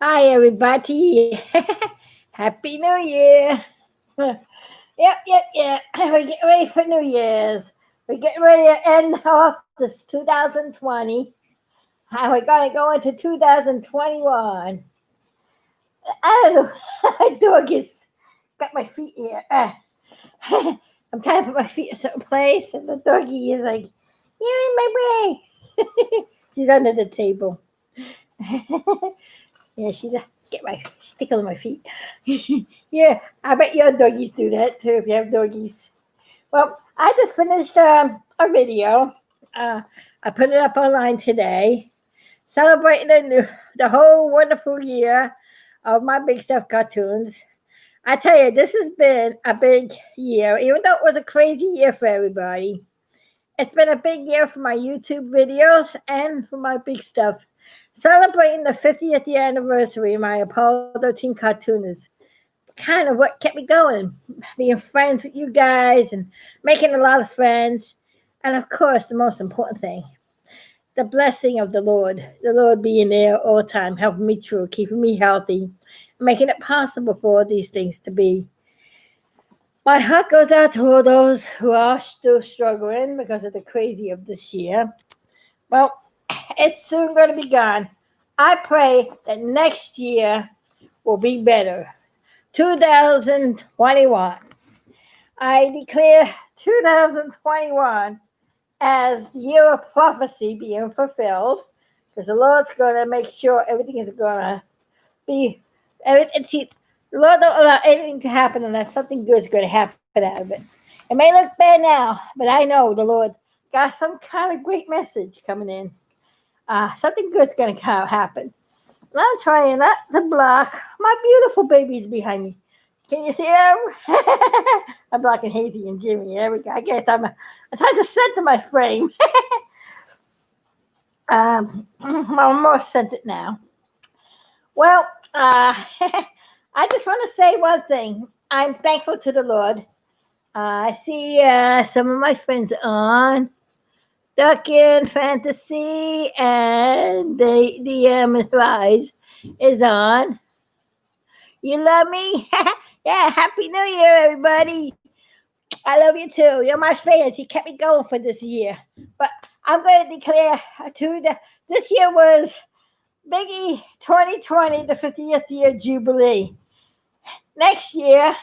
Hi, everybody. Happy New Year. Yep. We're getting ready for New Year's. We're getting ready to end off this 2020. We're going to go into 2021. I don't know. My dog has got my feet here. I'm trying to put my feet in a certain place, and the doggy is like, "You're in my way." She's under the table. Yeah, she's a get my stick on my feet. Yeah, I bet your doggies do that too if you have doggies. Well, I just finished a video. Uh, I put it up online today, celebrating the whole wonderful year of my Big Stuff cartoons. I tell you, this has been a big year, even though it was a crazy year for everybody. It's been a big year for my YouTube videos and for my Big Stuff. Celebrating the 50th year anniversary of my Apollo 13 cartoon is kind of what kept me going. Being friends with you guys and making a lot of friends. And of course, the most important thing, the blessing of the Lord being there all the time, helping me through, keeping me healthy, making it possible for all these things to be. My heart goes out to all those who are still struggling because of the crazy of this year. Well, it's soon going to be gone. I pray that next year will be better. 2021. I declare 2021 as the year of prophecy being fulfilled because the Lord's going to make sure everything is going to be. The Lord don't allow anything to happen unless something good is going to happen out of it. It may look bad now, but I know the Lord got some kind of great message coming in. Something good's going to happen. And I'm trying not to block my beautiful babies behind me. Can you see them? I'm blocking Hazy and Jimmy. There we go. I guess I'm trying to center my frame. I'm more centered now. Well, I just want to say one thing. I'm thankful to the Lord. I see some of my friends on. Duckin Fantasy and the Rise is on. You love me? Yeah, Happy New Year, everybody. I love you too. You're my fans. You kept me going for this year. But I'm going to declare this year was Biggie 2020, the 50th year Jubilee. Next year,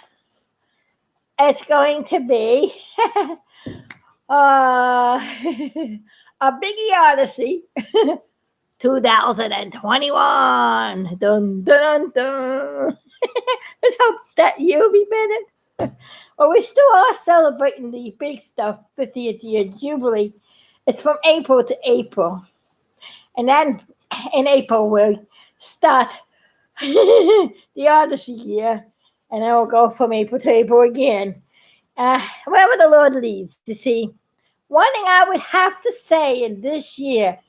it's going to be a Biggie Odyssey 2021. Dun, dun, dun. Let's hope that year will be better. Well, we still are celebrating the Big Stuff 50th year Jubilee. It's from April to April. And then in April, we'll start the Odyssey year. And then we'll go from April to April again. Wherever the Lord leads, you see. One thing I would have to say in this year,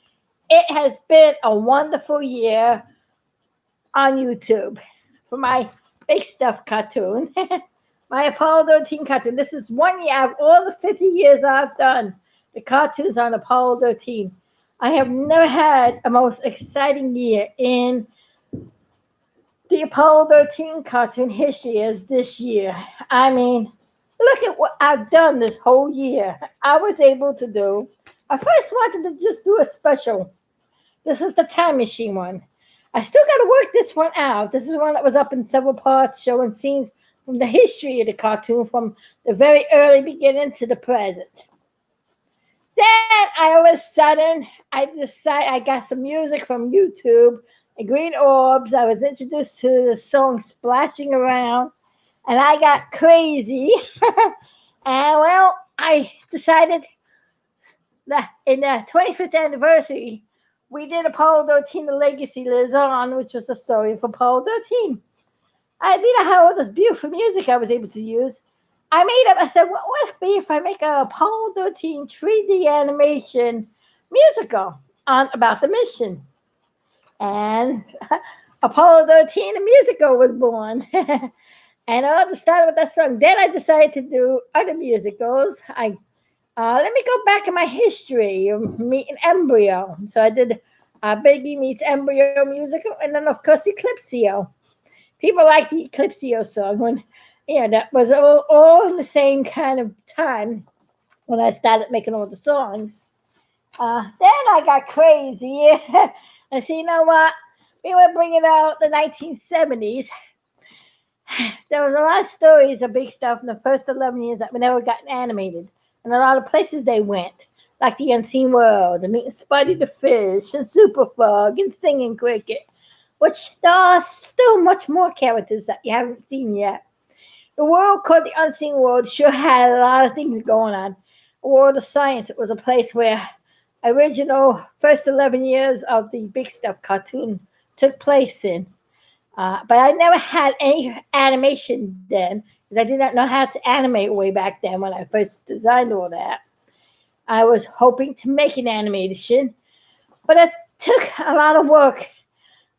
it has been a wonderful year on YouTube for my Big Stuff cartoon. My Apollo 13 cartoon. This is 1 year out of all the 50 years I've done the cartoons on Apollo 13. I have never had a most exciting year in the Apollo 13 cartoon history as this year. I mean, look at what I've done this whole year. I was able to do. I first wanted to just do a special. This is the time machine one. I still got to work this one out. This is one that was up in several parts, showing scenes from the history of the cartoon from the very early beginning to the present. Then all of a sudden, I got some music from YouTube, the Green Orbs. I was introduced to the song Splashing Around, and I got crazy. And well, I decided that in the 25th anniversary, we did Apollo 13, The Legacy Lives On, which was the story of Apollo 13. I didn't have all this beautiful music I was able to use. I said, what would it be if I make a Apollo 13 3D animation musical about the mission? And Apollo 13, a musical was born. And I just started with that song. Then I decided to do other musicals. Let me go back in my history of meeting Embryo. So I did Biggie meets Embryo Musical, and then of course Eclipsio. People like the Eclipsio song when, that was all in the same kind of time when I started making all the songs. Then I got crazy. I said, you know what? We were bringing out the 1970s. There was a lot of stories of big stuff in the first 11 years that we never gotten animated. And a lot of places they went, like the Unseen World, and meeting Spuddy the Fish, and Super Frog, and Singing Cricket, which there are still much more characters that you haven't seen yet. The world called the Unseen World sure had a lot of things going on. A world of science. It was a place where original first 11 years of the Big Stuff cartoon took place in. But I never had any animation then because I did not know how to animate way back then when I first designed all that. I was hoping to make an animation, but it took a lot of work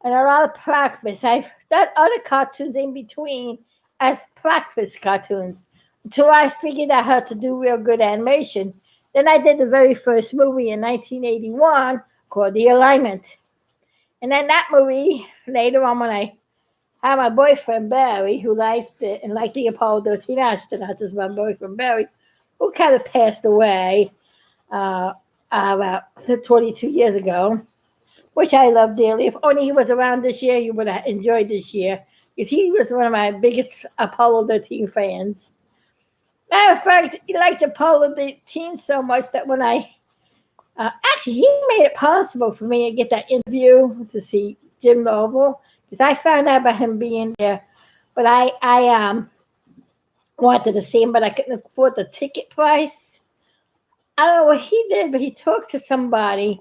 and a lot of practice. I've done other cartoons in between as practice cartoons until I figured out how to do real good animation. Then I did the very first movie in 1981 called The Alignment. And then that movie, later on when I had my boyfriend Barry, who liked it and liked the Apollo 13 astronauts, is my boyfriend Barry, who kind of passed away about 22 years ago, which I love dearly. If only he was around this year, you would have enjoyed this year, because he was one of my biggest Apollo 13 fans. Matter of fact, he liked Apollo 13 so much that when actually, he made it possible for me to get that interview to see Jim Lovell, because I found out about him being there, but I wanted to see him, but I couldn't afford the ticket price. I don't know what he did, but he talked to somebody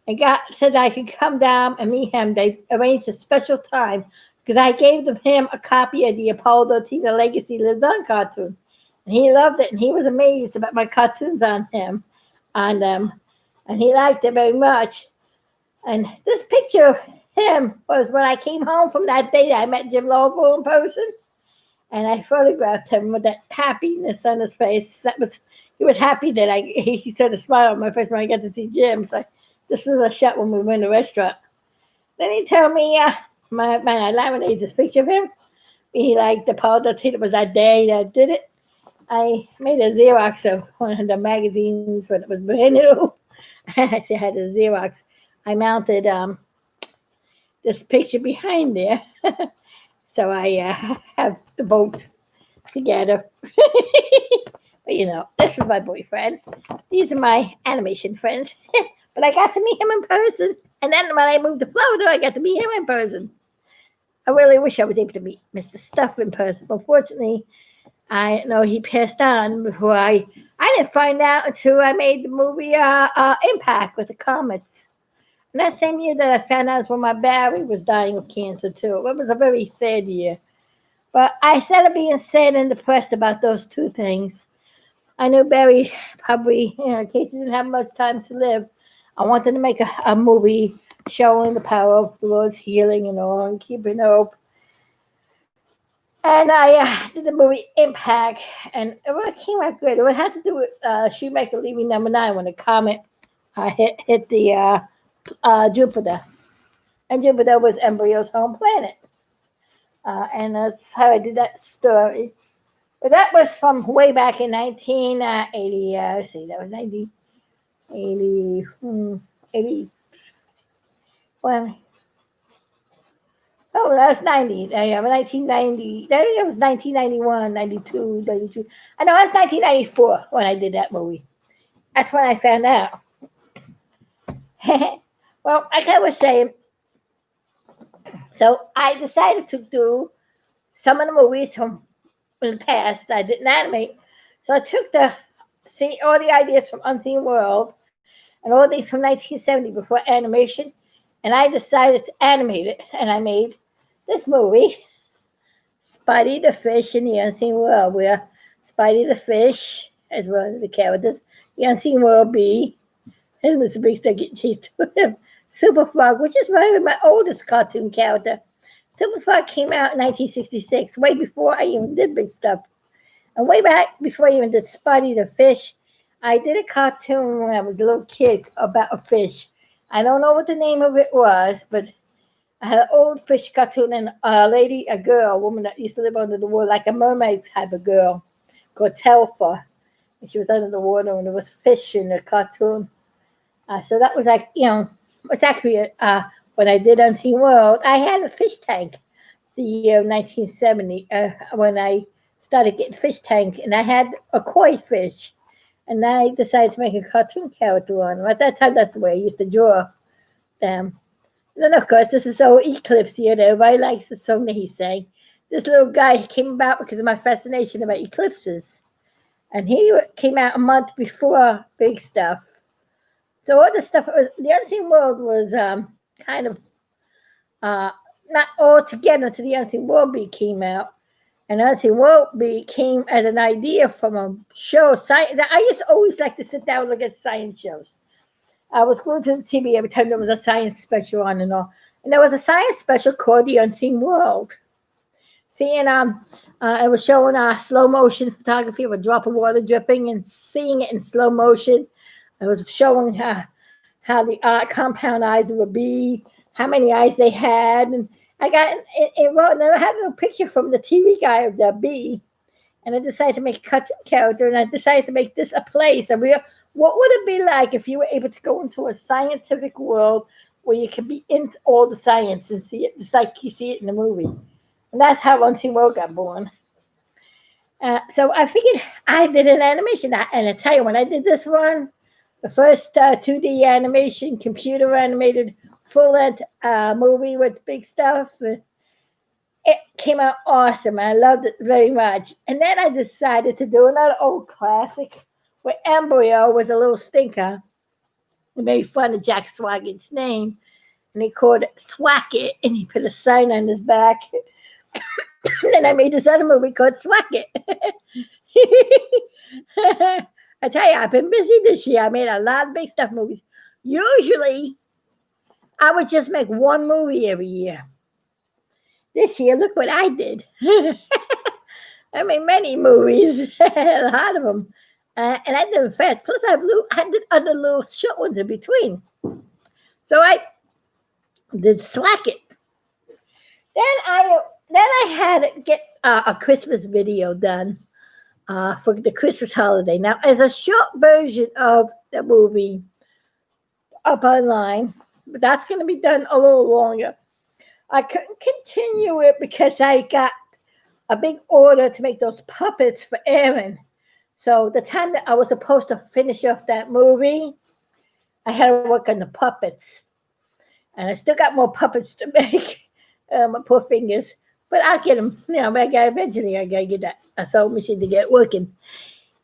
and said I could come down and meet him. They arranged a special time because I gave him a copy of the Apollo 13 The Legacy Lives On cartoon. And he loved it, and he was amazed about my cartoons on them. And he liked it very much. And this picture of him was when I came home from that day that I met Jim Lovell in person. And I photographed him with that happiness on his face. He was happy that he sort of smiled on my face when I got to see Jim. So this is a shot when we were in the restaurant. Then he told me, I laminated this picture of him. He liked the Apollo 13. It was that day that I did it. I made a Xerox of one of the magazines when it was brand new. I had a Xerox. I mounted this picture behind there. So I have the boat together. But this is my boyfriend. These are my animation friends. But I got to meet him in person. And then when I moved to Florida, I got to meet him in person. I really wish I was able to meet Mr. Stuff in person. Unfortunately, I know he passed on before I didn't find out until I made the movie Impact with the Comets. And that same year that I found out was when my Barry was dying of cancer too. It was a very sad year. But instead of being sad and depressed about those two things, I knew Barry probably, in case he didn't have much time to live, I wanted to make a movie showing the power of the Lord's healing and all and keeping hope. And I did the movie Impact, and it came out good. It had to do with Shoemaker leaving #9 when the comet hit the Jupiter. And Jupiter was Embryo's home planet. And that's how I did that story. But that was from way back in 1980. Let's see, that was 80. Well, oh, that was 90. 1990. I think it was 1991, 92, 92. I know, it was 1994 when I did that movie. That's when I found out. Well, like I was saying, so I decided to do some of the movies from in the past I didn't animate. So I took all the ideas from Unseen World and all these from 1970 before animation, and I decided to animate it. And I made this movie, Spidey the Fish in the Unseen World, where Spidey the Fish is one of the characters. The Unseen World B, and Mr. Big Stuff getting chased with him. Super Frog, which is probably my oldest cartoon character. Super Frog came out in 1966, way before I even did Big Stuff. And way back before I even did Spidey the Fish, I did a cartoon when I was a little kid about a fish. I don't know what the name of it was, but I had an old fish cartoon and a woman that used to live under the water, like a mermaid type of girl, called Telfa. And she was under the water and there was fish in the cartoon. So that was like, it's actually when I did Unseen World, I had a fish tank the year 1970 when I started getting fish tank, and I had a koi fish. And I decided to make a cartoon character on them. At that time, that's the way I used to draw them. And then, of course, this is so Eclipse year that everybody likes the song that he's saying. This little guy came about because of my fascination about eclipses. And he came out a month before Big Stuff. So all the stuff, the Unseen World was kind of not all together until the Unseen World came out. And Unseen World came as an idea from a show. Science. I used to always like to sit down and look at science shows. I was glued to the TV every time there was a science special on and all. And there was a science special called The Unseen World. Seeing, it was showing slow motion photography of a drop of water dripping and seeing it in slow motion. It was showing how the compound eyes would be, how many eyes they had. And I got it wrote, and I had a little picture from the TV guy of the bee. And I decided to make a cartoon character, and I decided to make this a place. And what would it be like if you were able to go into a scientific world where you could be into all the science and see it just like you see it in the movie? And that's how Unseen World got born. So I figured I did an animation. And I tell you, when I did this one, the first 2D animation, computer animated, full-length movie with Big Stuff, it came out awesome. I loved it very much. And then I decided to do another old classic where Embryo was a little stinker. He made fun of Jack Swaggett's name. And he called it Swacket, and he put a sign on his back. And then I made this other movie called Swacket. I tell you, I've been busy this year. I made a lot of Big Stuff movies. Usually, I would just make one movie every year. This year, look what I did. I made many movies, a lot of them. And I did them fast. Plus, I did other little short ones in between. So I did Swacket. Then I had to get a Christmas video done for the Christmas holiday. Now, as a short version of the movie up online, but that's going to be done a little longer. I couldn't continue it because I got a big order to make those puppets for Aaron. So the time that I was supposed to finish off that movie, I had to work on the puppets. And I still got more puppets to make. My poor fingers. But I'll get them. Eventually I got to get that sewing machine to get working.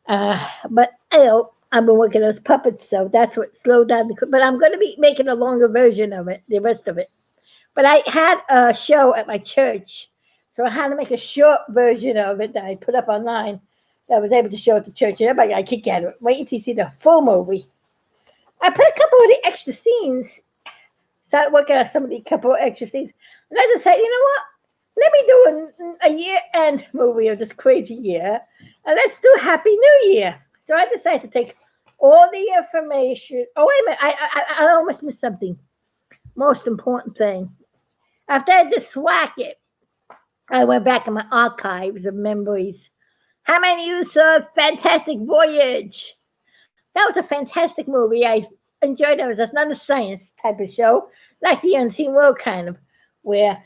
But I've been working those puppets, so that's what slowed down. But I'm going to be making a longer version of it, the rest of it. But I had a show at my church, so I had to make a short version of it that I put up online that I was able to show at the church. And everybody got a kick out of it. Wait until you see the full movie. I put a couple of the extra scenes, started working on some of the couple of extra scenes. And I decided, you know what? Let me do a year-end movie of this crazy year. And let's do Happy New Year. So I decided to take all the information. Oh, wait a minute. I almost missed something. Most important thing. After I did Swacket, I went back in my archives of memories. How many of you saw Fantastic Voyage? That was a fantastic movie. I enjoyed it. It was just not a science type of show, like the Unseen World kind of, where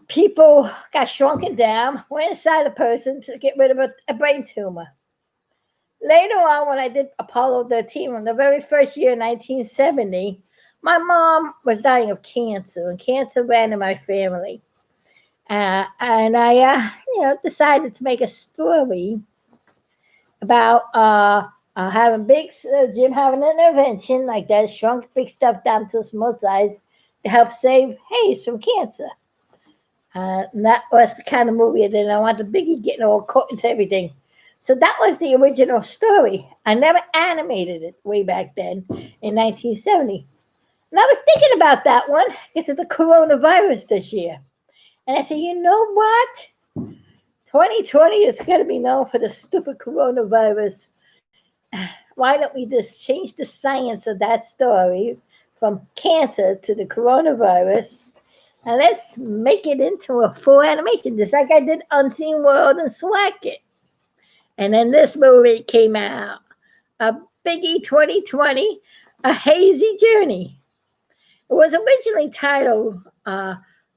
people got shrunken down, went inside a person to get rid of a brain tumor. Later on, when I did Apollo 13, on the very first year, 1970, my mom was dying of cancer, and cancer ran in my family. And I, decided to make a story about having Jim having an intervention like that, shrunk Big Stuff down to a small size to help save Hayes from cancer. And that was the kind of movie. And then I wanted Biggie getting all caught into everything. So that was the original story. I never animated it way back then in 1970. And I was thinking about that one because of the coronavirus this year. And I said, you know what? 2020 is going to be known for the stupid coronavirus. Why don't we just change the science of that story from cancer to the coronavirus. And let's make it into a full animation, just like I did Unseen World and Swack It. And then this movie came out, a biggie 2020, A Hazy Journey. It was originally titled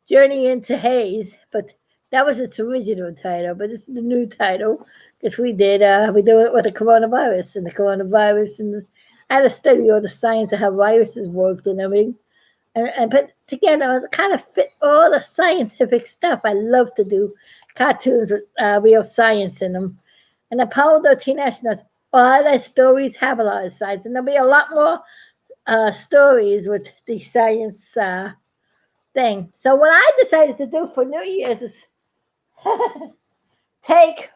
Journey into Haze, but that was its original title. But this is the new title because we do it with the coronavirus, and I had to study all the science of how viruses worked and everything, and put together to kind of fit all the scientific stuff. I love to do cartoons with real science in them. And Apollo 13 astronauts, all their stories have a lot of science, and there'll be a lot more stories with the science thing. So what I decided to do for New Year's is take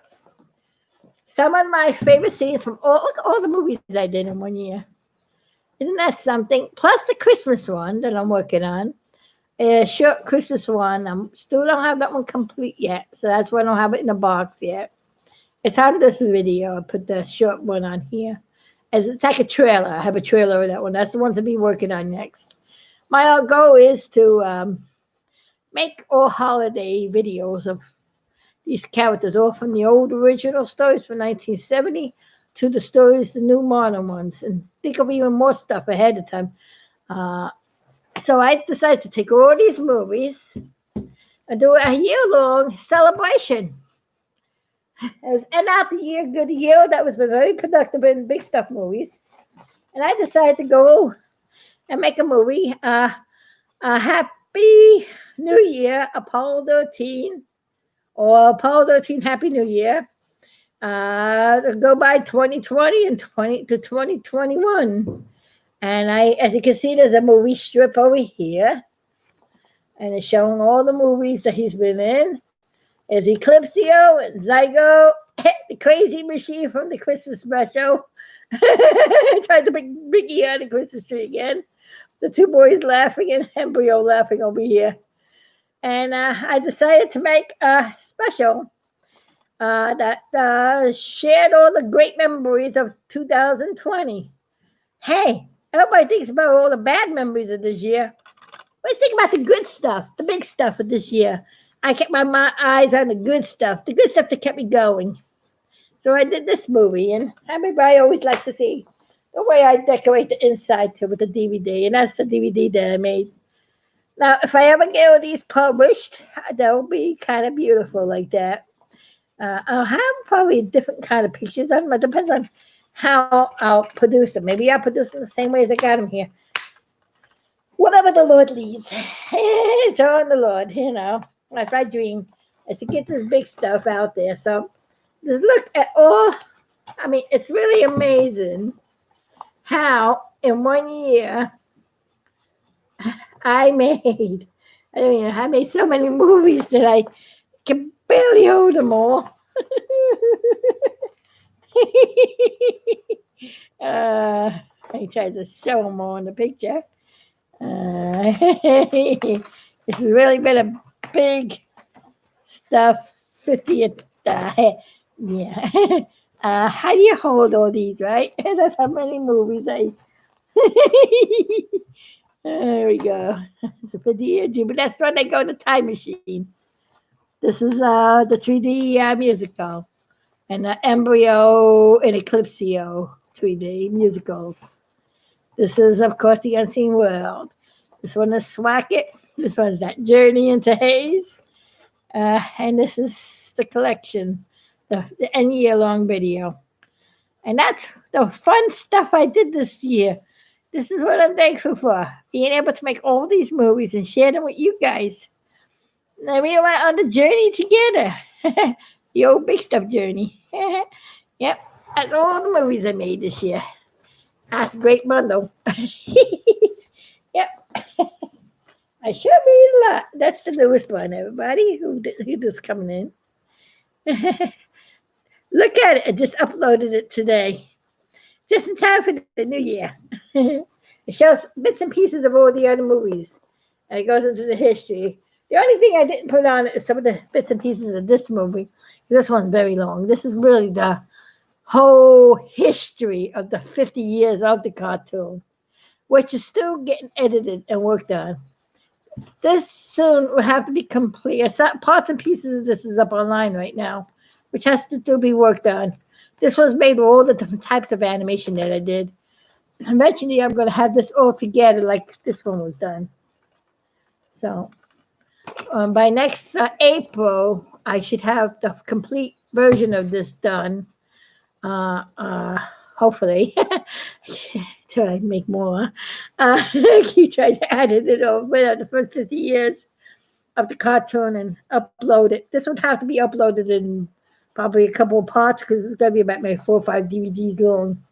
some of my favorite scenes from all the movies I did in 1 year. Isn't that something? Plus the Christmas one that I'm working on. A short Christmas one. I still don't have that one complete yet, so that's why I don't have it in the box yet. It's on this video. I put the short one on here. It's like a trailer. I have a trailer of that one. That's the ones I'll be working on next. My goal is to make all holiday videos of these characters, all from the old original stories from 1970 to the stories, the new modern ones, and think of even more stuff ahead of time. So I decided to take all these movies and do a year-long celebration. As end out the year, good year that was very productive in big stuff movies, and I decided to go and make a movie. A Happy New Year, Apollo 13, or Apollo 13 Happy New Year. Go by 2020 and 2021. And as you can see, there's a movie strip over here, and it's showing all the movies that he's been in. There's Eclipsio and Zygo, the crazy machine from the Christmas special. Tried to make Biggie on the Christmas tree again. The two boys laughing and Embryo laughing over here. And I decided to make a special that shared all the great memories of 2020. Hey, everybody thinks about all the bad memories of this year. Let's think about the good stuff, the big stuff of this year. I kept my eyes on the good stuff that kept me going. So I did this movie, and everybody always likes to see the way I decorate the inside too with the DVD, and that's the DVD that I made. Now, if I ever get all these published, they'll be kind of beautiful like that. I'll have probably different kind of pictures on them. It depends on how I'll produce them. Maybe I'll produce them the same way as I got them here. Whatever the Lord leads. It's on the Lord, you know. That's my dream, is to get this big stuff out there. So just look at all. I mean, it's really amazing how in 1 year I made so many movies that I can barely hold them all. I tried to show them all in the picture. This has really been a big stuff 50th. Yeah. How do you hold all these, right? That's how many movies I. There we go. The 50th Jubilee. That's when they go to Time Machine. This is the 3D musical, and the Embryo and Eclipsio 3D musicals. This is, of course, the Unseen World. This one is Swack It. This one's that Journey into Haze. And this is the collection, the end year-long video. And that's the fun stuff I did this year. This is what I'm thankful for, being able to make all these movies and share them with you guys. And we went on the journey together. The old big stuff journey. Yep, that's all the movies I made this year. That's a great bundle. Yep. I sure made a lot. That's the newest one, everybody who just coming in. Look at it. I just uploaded it today. Just in time for the new year. It shows bits and pieces of all the other movies. And it goes into the history. The only thing I didn't put on is some of the bits and pieces of this movie. This one's very long. This is really the whole history of the 50 years of the cartoon. which is still getting edited and worked on. This soon will have to be complete. Parts and pieces of this is up online right now, which has to still be worked on. This was made with all the different types of animation that I did. Eventually, I'm going to have this all together like this one was done. So by next April, I should have the complete version of this done. Hopefully. Till I make more. Keep trying to edit it over the first 50 years of the cartoon and upload it. This would have to be uploaded in probably a couple of parts because it's going to be about maybe 4 or 5 DVDs long.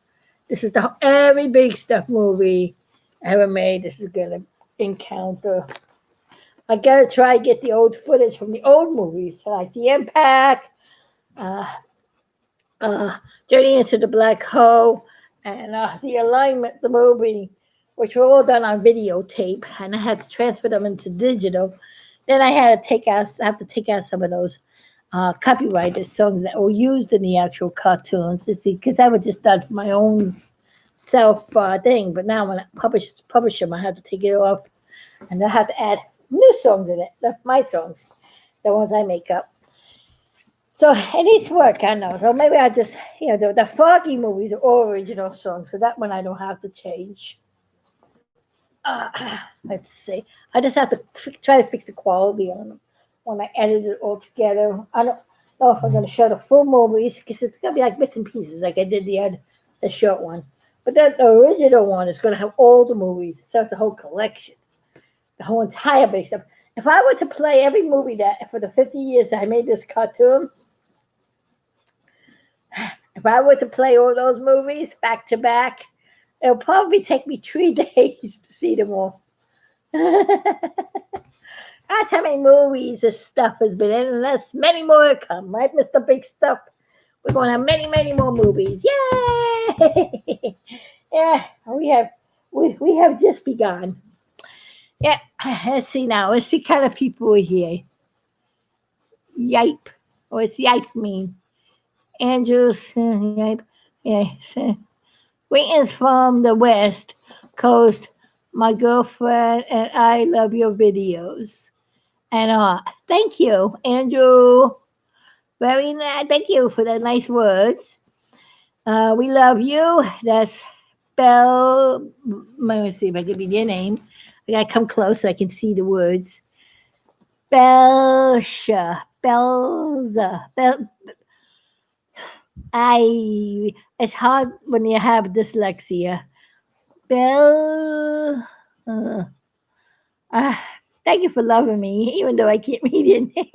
This is every Big Stuff movie ever made. This is going to encounter. I got to try to get the old footage from the old movies, like The Impact, Journey into the Black Hole, and The Alignment, the movie, which were all done on videotape, and I had to transfer them into digital. Then I have to take out some of those copyrighted songs that were used in the actual cartoons. Because I was just done for my own self thing. But now when I publish them, I have to take it off, and I have to add new songs in it. My songs, the ones I make up. So it needs work, I know. So maybe I just, the Foggy movies are all original songs. So that one I don't have to change. Let's see. I just have to try to fix the quality on them when I edit it all together. I don't know if I'm going to show the full movies because it's going to be like bits and pieces, like I did the short one. But then the original one is going to have all the movies. So it's the whole collection, the whole entire Big Stuff. If I were to play every movie that for the 50 years that I made this cartoon, if I were to play all those movies back to back, it'll probably take me 3 days to see them all. That's how many movies this stuff has been in, and there's many more to come, right, Mr. Big Stuff? We're going to have many, many more movies. Yay! Yeah, we have just begun. Yeah, let's see now. Let's see kind of people are here. Yipe. What's yipe mean? Andrews, yipe. Yeah, greetings from the West Coast. My girlfriend and I love your videos. And thank you, Andrew. Very nice. Thank you for the nice words. We love you. That's Bell. Let me see if I can read your name. I gotta come close so I can see the words. Belza. It's hard when you have dyslexia. Bell. Thank you for loving me, even though I can't read your name.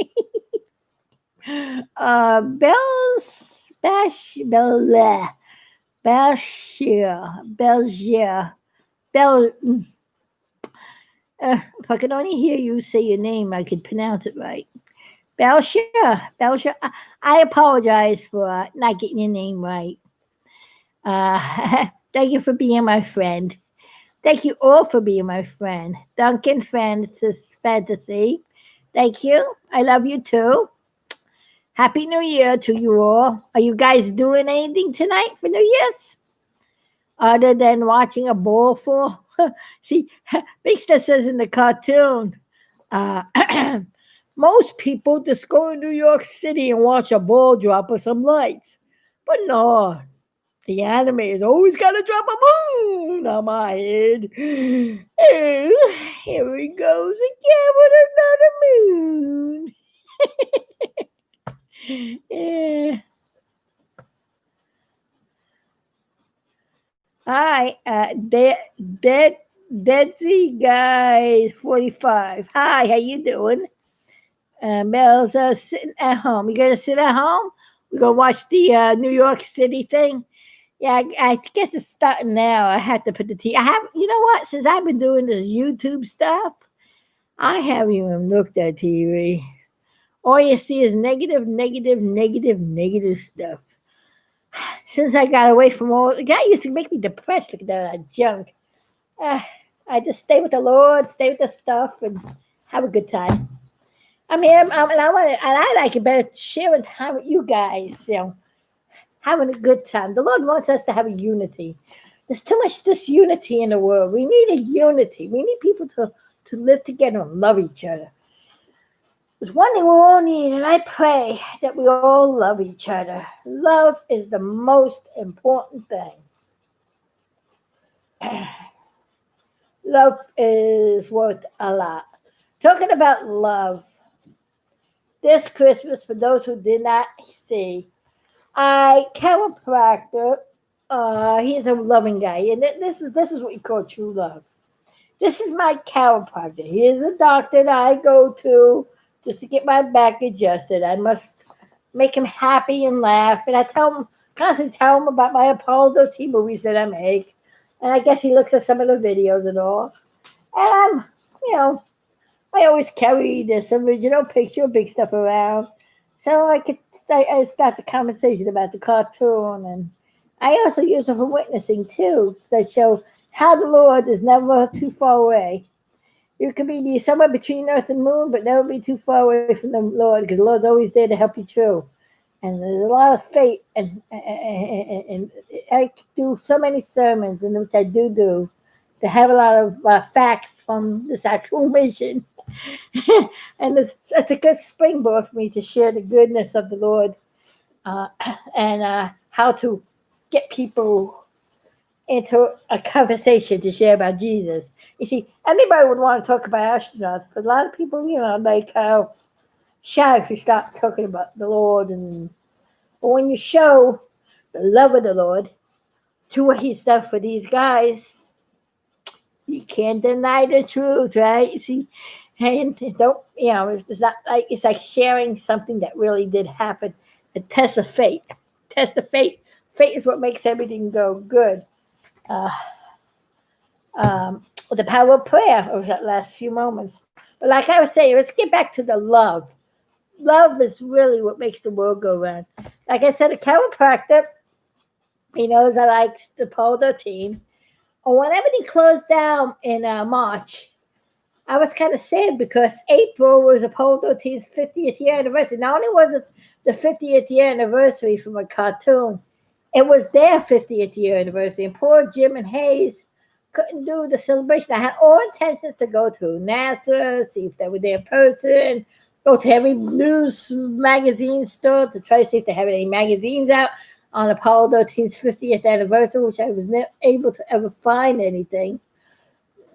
If I could only hear you say your name, I could pronounce it right. Belshire. I apologize for not getting your name right. Thank you for being my friend. Thank you all for being my friend. Duncan Francis Fantasy. Thank you. I love you too. Happy New Year to you all. Are you guys doing anything tonight for New Year's? Other than watching a ball fall? See, Big Stuff says in the cartoon, most people just go to New York City and watch a ball drop or some lights. But no, the animators always got to drop a moon on my head. Oh, here he goes again with another moon. Yeah. Hi, Deadsy Guy 45. Hi, how you doing? Mel's sitting at home. You gonna sit at home? We gonna watch the New York City thing. Yeah, I guess it's starting now. I have to put the TV. You know what? Since I've been doing this YouTube stuff, I haven't even looked at TV. All you see is negative stuff. Since I got away from all that used to make me depressed, looking at that junk. I just stay with the Lord, stay with the stuff, and have a good time. I'm here, and I like it better sharing time with you guys. Having a good time. The Lord wants us to have a unity. There's too much disunity in the world. We need a unity. We need people to live together and love each other. There's one thing we all need, and I pray that we all love each other. Love is the most important thing. Love is worth a lot. Talking about love, this Christmas, for those who did not see, chiropractor, he's a loving guy, and this is what we call true love. This is my chiropractor. He is a doctor that I go to just to get my back adjusted. I must make him happy and laugh, and I constantly tell him about my Apollo T movies that I make, and I guess he looks at some of the videos and all. And I always carry this original picture of big stuff around, so I start the conversation about the cartoon, and I also use it for witnessing too, to show how the Lord is never too far away. You can be somewhere between Earth and Moon, but never be too far away from the Lord, because the Lord's always there to help you through. And there's a lot of faith, and I do so many sermons, in which I do to have a lot of facts from this actual mission. And it's a good springboard for me to share the goodness of the Lord, and how to get people into a conversation to share about Jesus. You see, anybody would want to talk about astronauts, but a lot of people, like how shy if you start talking about the Lord. But when you show the love of the Lord to what He's done for these guys, you can't deny the truth, right? You see, and don't, it's not like, it's like sharing something that really did happen. A test of faith. Test of faith. Faith is what makes everything go good. The power of prayer over that last few moments. But like I was saying, let's get back to the love. Love is really what makes the world go round. Like I said, a chiropractor, he knows I like the Apollo 13. And when everything closed down in March, I was kind of sad because April was Apollo 13's 50th year anniversary. Not only was it the 50th year anniversary from a cartoon, it was their 50th year anniversary. And poor Jim and Hayes couldn't do the celebration. I had all intentions to go to NASA, see if they were there in person, go to every news magazine store to try to see if they have any magazines out on Apollo 13's 50th anniversary, which I was never able to ever find anything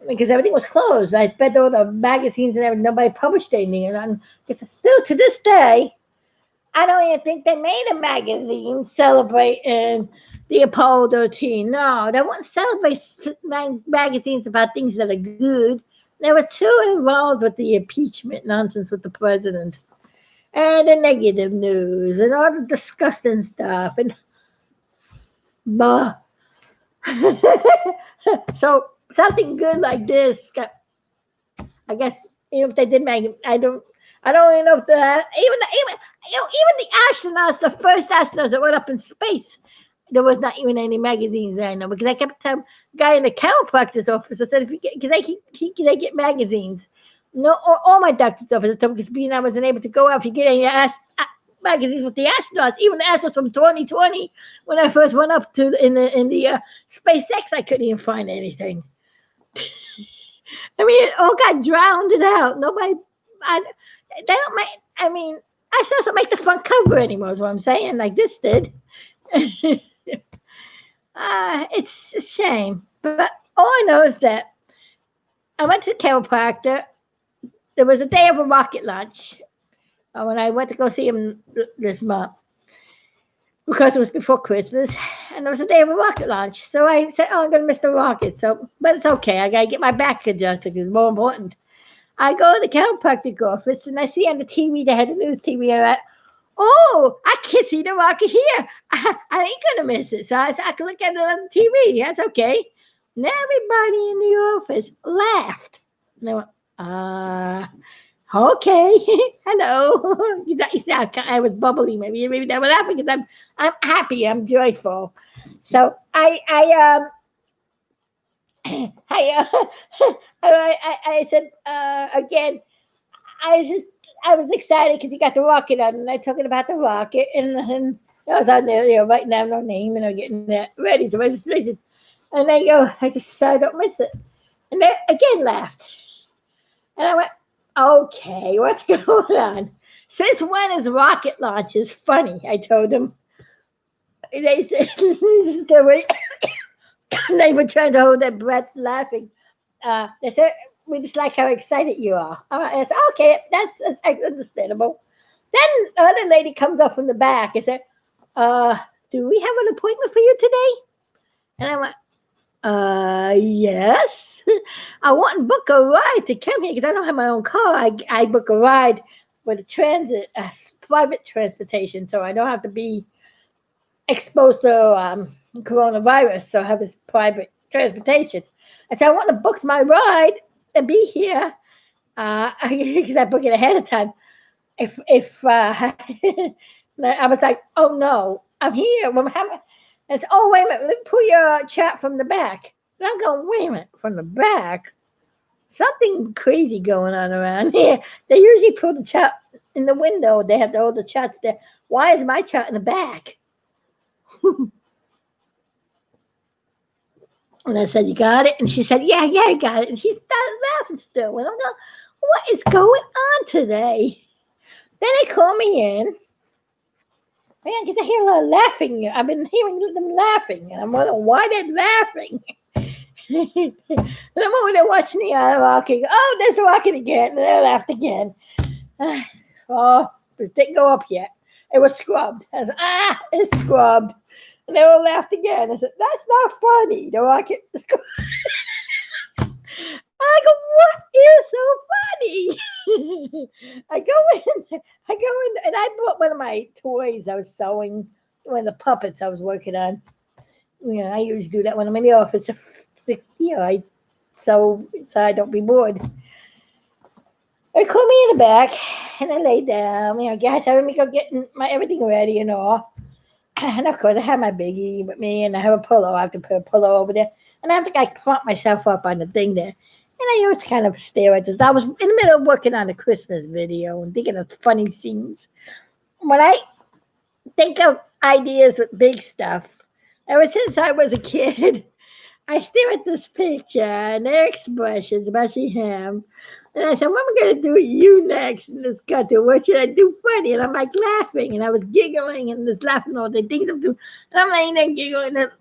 because everything was closed. I bet all the magazines and everything, nobody published anything. And because still to this day, I don't even think they made a magazine celebrating the Apollo 13. No, they wouldn't celebrate magazines about things that are good. They were too involved with the impeachment nonsense with the president and the negative news and all the disgusting stuff. And so something good like this, I guess, if they did make it, I don't even know if even the astronauts, the first astronauts that went up in space, there was not even any magazines there, no, because I kept telling the guy in the chiropractor's office, I said, if you get, because they get magazines. No, all my doctor's office, because being I wasn't able to go out, if you get any magazines with the astronauts, even the astronauts from 2020, when I first went up to in the SpaceX, I couldn't even find anything. I mean, it all got drowned out. Nobody, they don't make, I mean, I still don't make the front cover anymore, is what I'm saying, like this did. It's a shame. But all I know is that I went to the chiropractor. There was a day of a rocket launch when I went to go see him this month because it was before Christmas, and there was a day of a rocket launch. So I said, I'm going to miss the rocket. But it's okay. I got to get my back adjusted because it's more important. I go to the chiropractic office, and I see on the TV, they had the news TV, and oh, I can see the rocket here. I ain't going to miss it. So I can look at it on the TV. That's okay. And everybody in the office laughed. And they went, okay. Hello. I was bubbly. Maybe they were laughing because I'm happy. I'm joyful. So I said again, I was excited because he got the rocket on, and I talking about the rocket, and I was on there, writing down no name, and getting that ready to registration. And they go, I just so I don't miss it. And they again laughed. And I went, okay, what's going on? Since when is rocket launches funny? I told them. They said, they were trying to hold their breath laughing. They said, we just like how excited you are. I said, okay, that's understandable. Then the other lady comes up from the back and said, do we have an appointment for you today? And I went, yes. I want to book a ride to come here because I don't have my own car. I book a ride with a transit, private transportation, so I don't have to be exposed to coronavirus. So I have this private transportation. I said, I want to book my ride and be here because I book it ahead of time. If I was like, oh no, I'm here. It's oh wait a minute, let me pull your chat from the back. And I'm going, wait a minute, from the back? Something crazy going on around here. They usually pull the chat in the window. They have all the chats there. Why is my chat in the back? And I said, you got it? And she said, yeah, I got it. And she started laughing still. And I'm going, what is going on today? Then they call me in. Man, because I hear a lot of laughing. I've been hearing them laughing. And I'm wondering why they're laughing. And I'm over there watching the rocking. Oh, there's the rocking again. And they laughed again. Oh, it didn't go up yet. It was scrubbed. I said, it's scrubbed. And they all laughed again. I said, that's not funny. The rocket. I go, what is so funny? I go in, and I brought one of my toys I was sewing, one of the puppets I was working on. You know, I usually do that when I'm in the office. I sew so I don't be bored. They called me in the back, and I laid down. You know, guys, I let me go get my everything ready and all. And of course, I have my biggie with me, and I have a pillow. I have to put a pillow over there, and I have to prop myself up on the thing there. And I always kind of stare at this. I was in the middle of working on a Christmas video and thinking of funny scenes. When I think of ideas with big stuff, ever since I was a kid, I stare at this picture and their expressions, especially him. And I said, what am I going to do with you next in this cartoon? What should I do funny? And I'm like laughing, and I was giggling and just laughing all the things I'm doing. And I'm laying there giggling, and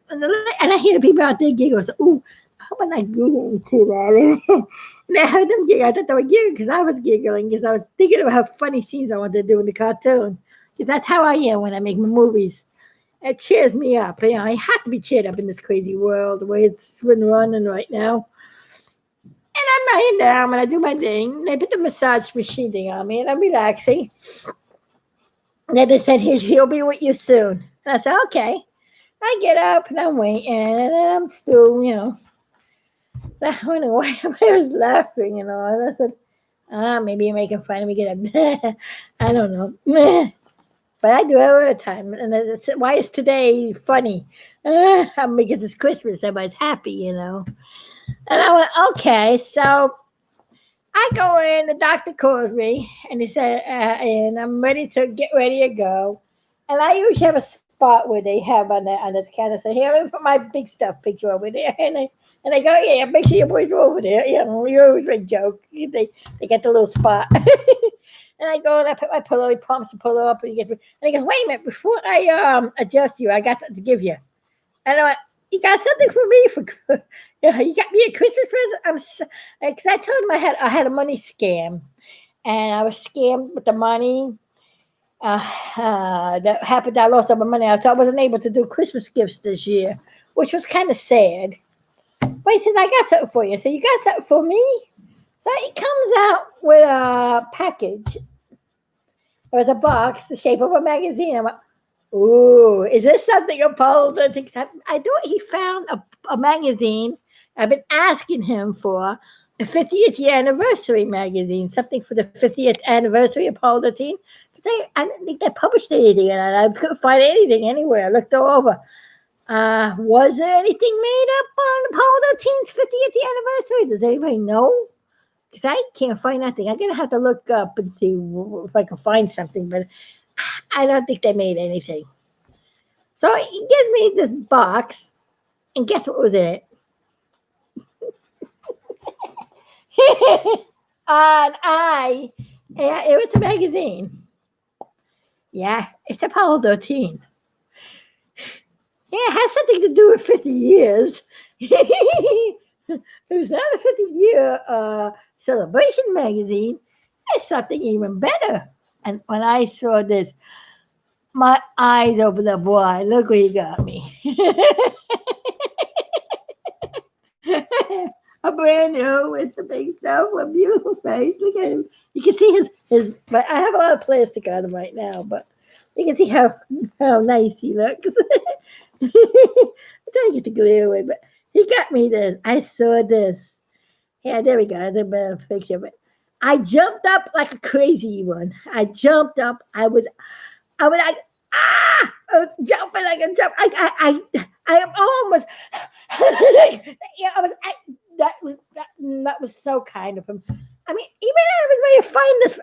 I hear the people out there giggle. I said, ooh, how am I giggling to that? And I heard them giggle. I thought they were giggling because I was giggling because I was thinking about how funny scenes I wanted to do in the cartoon. Because that's how I am when I make my movies. It cheers me up. You know, I have to be cheered up in this crazy world, the way it's been running right now. And I'm lying down and I do my thing. They put the massage machine thing on me and I'm relaxing. And then they said, he'll be with you soon. And I said, okay. I get up and I'm waiting and I'm still, you know, I wonder why I was laughing and all. And I said, maybe you're making fun of me. I don't know. But I do it all the time. And that's why is today funny? Because it's Christmas. Everybody's happy, you know. And I went, okay. So I go in. The doctor calls me. And he said, and I'm ready to go. And I usually have a spot where they have on the counter. So here, let me put my big stuff picture over there. And they go, yeah, make sure your boys are over there. You know, you always make a joke. They get the little spot. And I go and I put my pillow, he pumps the pillow up, and he goes, wait a minute, before I adjust you, I got something to give you. And I went, you got something for me? You got me a Christmas present? Because I told him I had a money scam, and I was scammed with the money. That happened, I lost all my money, so I wasn't able to do Christmas gifts this year, which was kind of sad. But he says, I got something for you. I said, you got something for me? So he comes out with a package. There was a box, the shape of a magazine. I went, ooh, is this something Apollo thinks? I thought he found a magazine I've been asking him for, the 50th year anniversary magazine, something for the 50th anniversary of Apollo 13. I didn't think they published anything, and I couldn't find anything anywhere. I looked all over. Was there anything made up on Apollo 13's 50th anniversary? Does anybody know? Because I can't find nothing. I'm going to have to look up and see if I can find something, but I don't think they made anything. So he gives me this box, And guess what was in it? Yeah, it was a magazine. Yeah, it's Apollo 13. Yeah, it has something to do with 50 years. It was not a 50-year celebration magazine. It's something even better. And when I saw this, my eyes opened up wide. Look where you got me. A brand new with the big stuff, a beautiful face. Look at him. You can see his. But I have a lot of plastic on him right now, but you can see how nice he looks. I'm trying to get the glare away, but he got me this. I saw this. Yeah, there we go. There's a better picture of it. I jumped up like a crazy one. I jumped up. I was like, I was jumping like a jump. I am almost. Yeah, that was so kind of him. I mean, even I was ready to find this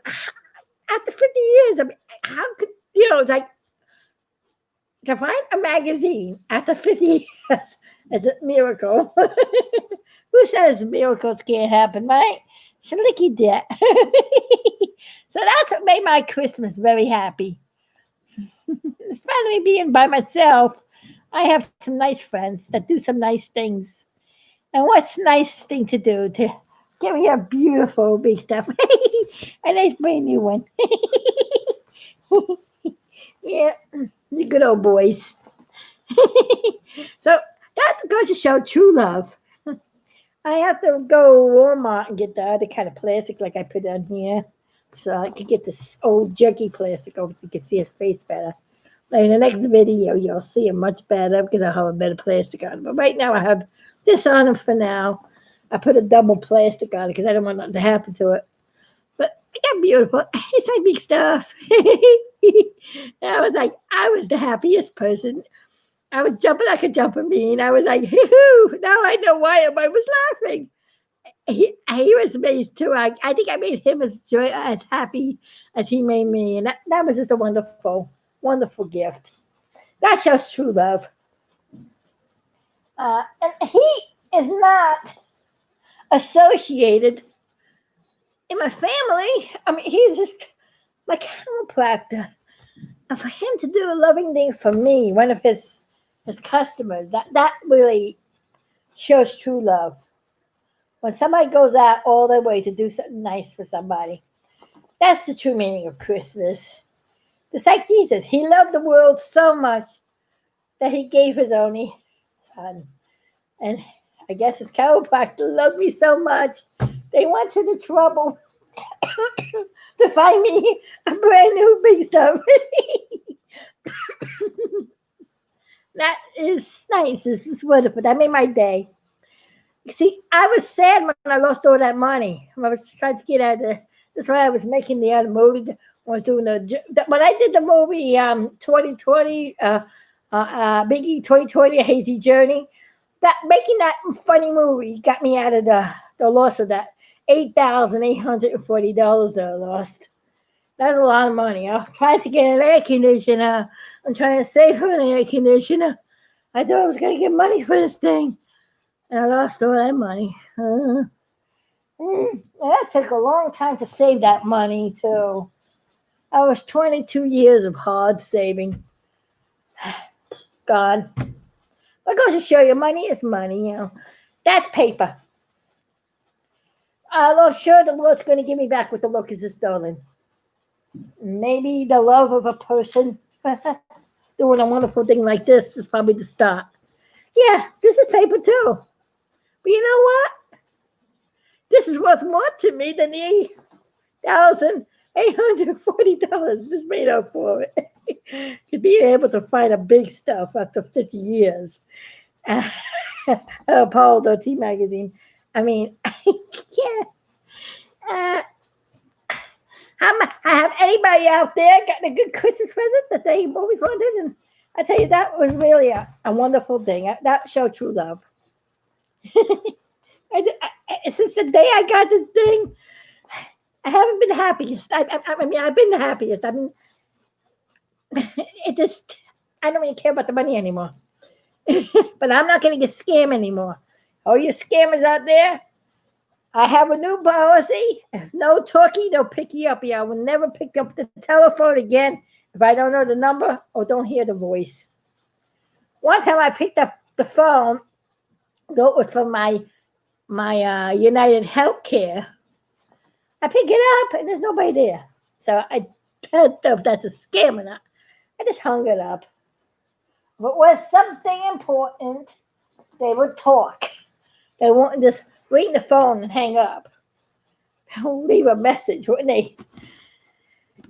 after 50 years. I mean, how could it's like to find a magazine after 50 years is a miracle. Who says miracles can't happen, right? Slicky did. So that's what made my Christmas very happy. Despite me being by myself, I have some nice friends that do some nice things. And what's the nicest thing to do? To give me a beautiful big stuff. A nice brand new one. Yeah, the good old boys. So that goes to show true love. I have to go to Walmart and get the other kind of plastic like I put on here. So I could get this old junky plastic over so you can see his face better. Like in the next video, you'll see him much better because I'll have a better plastic on it. But right now, I have this on him for now. I put a double plastic on it because I don't want nothing to happen to it. But I got beautiful. It's like big stuff. I was the happiest person. I was jumping like a jumping bean. I was like, hoo-hoo. Now I know why I was laughing. He was amazed too. I think I made him as happy as he made me. And that was just a wonderful gift. That shows true love. And he is not associated in my family. I mean, he's just my chiropractor. And for him to do a loving thing for me, one of his customers, that really shows true love. When somebody goes out all their way to do something nice for somebody, that's the true meaning of Christmas. It's like Jesus. He loved the world so much that he gave his only son. And I guess his chiropractor loved me so much, they went to the trouble to find me a brand new big stuff. That is nice. This is wonderful. That made my day. See, I was sad when I lost all that money. I was trying to get out of the. That's why I was making the other movie. I was doing when I did the movie 2020, Biggie 2020, A Hazy Journey. That making that funny movie got me out of the loss of that $8,840 that I lost. That's a lot of money. I'm trying to get an air conditioner. I'm trying to save for an air conditioner. I thought I was going to get money for this thing. And I lost all that money. That took a long time to save that money, too. I was 22 years of hard saving. Gone. I'm going to show you, money is money, That's paper. I'm sure the Lord's going to give me back what the locusts is stolen. Maybe the love of a person doing a wonderful thing like this is probably the start. Yeah, this is paper too. But you know what? This is worth more to me than the $8,840 is made up for it. To be able to find a big stuff after 50 years. Apollo 13 magazine. I mean, yeah. Have anybody out there gotten a good Christmas present that they always wanted? And I tell you, that was really a wonderful thing. That showed true love. Since the day I got this thing, I haven't been the happiest. I mean, I've been the happiest. I mean, I don't really care about the money anymore. But I'm not going to get scammed anymore. All you scammers out there, I have a new policy. If no talkie, they'll pick you up. I will never pick up the telephone again if I don't know the number or don't hear the voice. One time I picked up the phone, go from my United Healthcare. I pick it up and there's nobody there. So I don't know if that's a scam or not. I just hung it up. If it was something important, they would talk. They wouldn't just ring the phone and hang up. They'll leave a message, wouldn't they?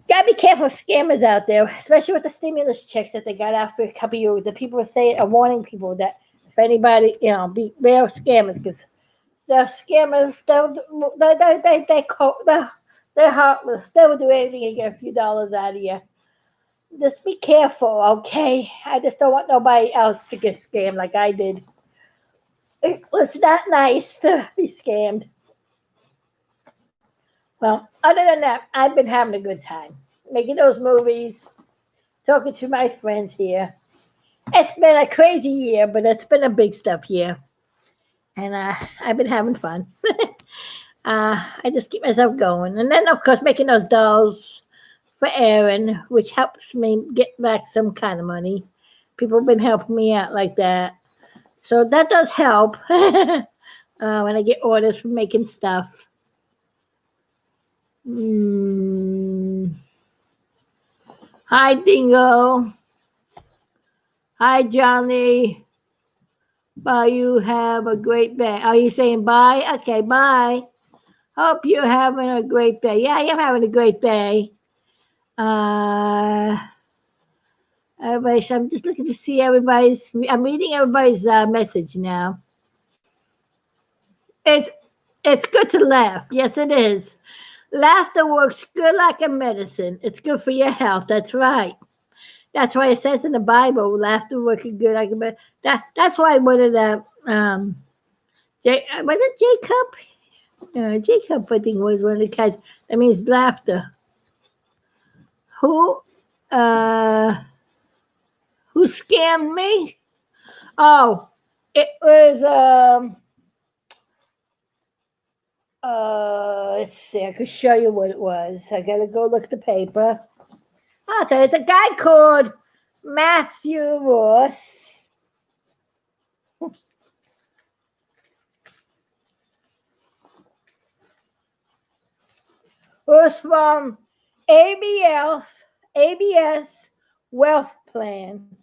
Gotta be careful of scammers out there, especially with the stimulus checks that they got out for a couple of years. The people are warning people that if anybody, beware of scammers, because the scammers, they're heartless. They will do anything to get a few dollars out of you. Just be careful, okay? I just don't want nobody else to get scammed like I did. It was not nice to be scammed. Well, other than that, I've been having a good time. Making those movies, talking to my friends here. It's been a crazy year, but it's been a big step year. And I've been having fun. I just keep myself going. And then, of course, making those dolls for Aaron, which helps me get back some kind of money. People have been helping me out like that. So that does help when I get orders for making stuff. Hi, Dingo. Hi, Johnny. Bye, you have a great day. Are you saying bye? Okay, bye. Hope you're having a great day. Yeah, I am having a great day. Everybody, so I'm just looking to see I'm reading everybody's message now. It's good to laugh. Yes, it is. Laughter works good like a medicine. It's good for your health. That's right. That's why it says in the Bible, laughter works good like a medicine. That's why one of the was it Jacob? Jacob, I think, was one of the guys. That means laughter. Who scammed me? Oh, it was let's see, I could show you what it was. I gotta go look at the paper. I'll tell you, it's a guy called Matthew Ross. It was from ABS Wealth Plan.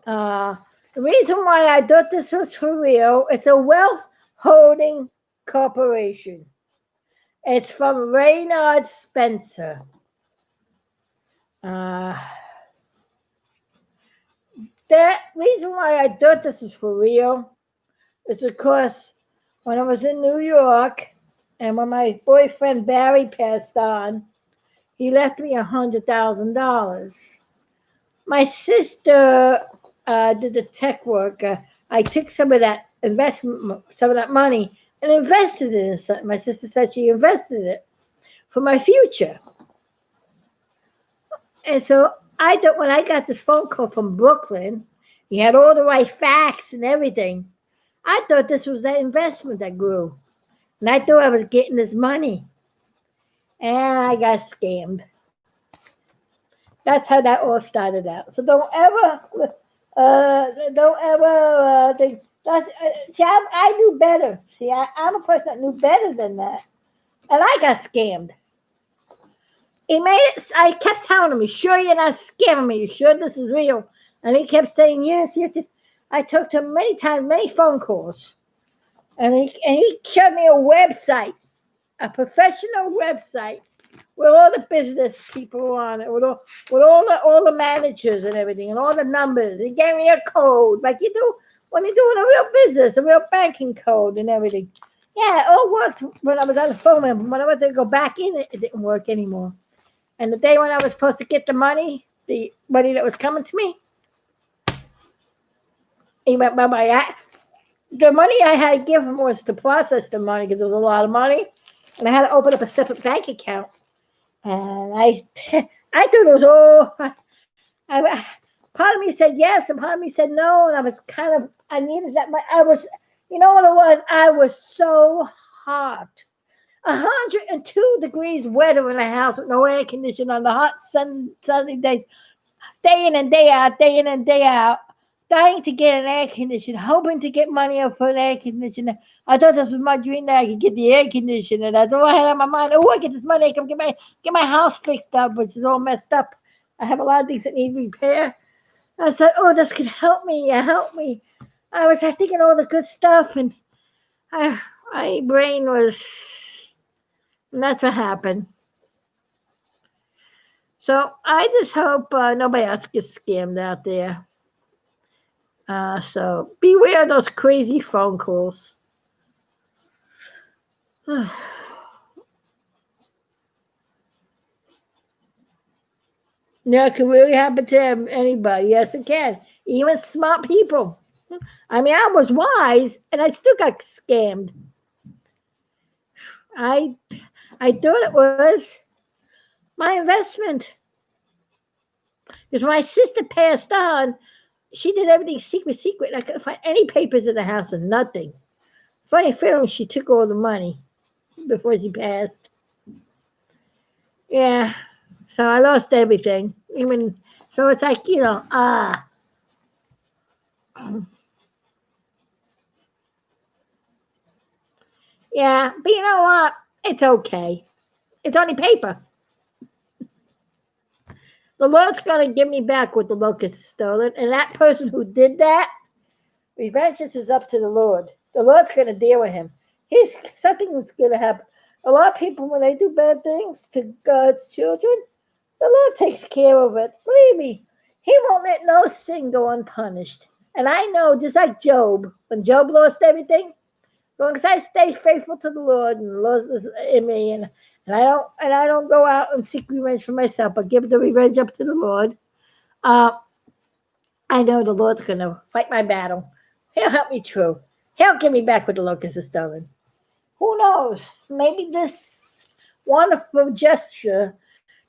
The reason why I thought this was for real, it's a wealth holding corporation. It's from Reynard Spencer. The reason why I thought this was for real is because when I was in New York and when my boyfriend Barry passed on, he left me $100,000. My sister did the tech work. I took some of that money and invested it in something. My sister said she invested it for my future. And so when I got this phone call from Brooklyn, he had all the right facts and everything. I thought this was that investment that grew. And I thought I was getting this money. And I got scammed. That's how that all started out. So don't ever think. See, I knew better. See, I'm a person that knew better than that. And I got scammed. I kept telling him, "You sure you're not scamming me? You sure this is real?" And he kept saying, yes. I talked to him many times, many phone calls. And he showed me a website, a professional website with all the business people on it, with all the managers and everything, and all the numbers. He gave me a code, like you do when you're doing a real business, a real banking code and everything. Yeah, it all worked when I was on the phone. And when I went to go back in, it didn't work anymore. And the day when I was supposed to get the money that was coming to me, he went by the money I had given him was to process the money because it was a lot of money. And I had to open up a separate bank account. And I thought it was all, part of me said yes, and part of me said no, and I was I needed that. I was, you know what it was? I was so hot. 102 degrees weather in the house with no air conditioning on the hot sunny days, day in and day out, day in and day out, dying to get an air conditioner, hoping to get money up for an air conditioner. I thought this was my dream that I could get the air conditioner. That's all I had on my mind. Oh, I get this money, I can get my house fixed up, which is all messed up. I have a lot of things that need repair. I said, oh, this could help me, help me. I was thinking all the good stuff, and my brain was, and that's what happened. So I just hope nobody else gets scammed out there. So beware of those crazy phone calls. Yeah, it can really happen to anybody. Yes, it can. Even smart people. I mean, I was wise, and I still got scammed. I thought it was my investment. Because when my sister passed on, she did everything secret. I couldn't find any papers in the house or nothing. Funny feeling she took all the money before she passed. Yeah. So I lost everything. Even so it's like, yeah, but you know what? It's okay. It's only paper. The Lord's gonna give me back what the locust has stolen, and that person who did that, revenge is up to the Lord. The Lord's gonna deal with him. Something was gonna happen. A lot of people, when they do bad things to God's children, the Lord takes care of it. Believe me, He won't let no sin go unpunished. And I know, just like Job, when Job lost everything, as long as I stay faithful to the Lord and the Lord is in me, and I don't go out and seek revenge for myself, but give the revenge up to the Lord. I know the Lord's gonna fight my battle. He'll help me through. He'll give me back what the locust has stolen. Who knows? Maybe this wonderful gesture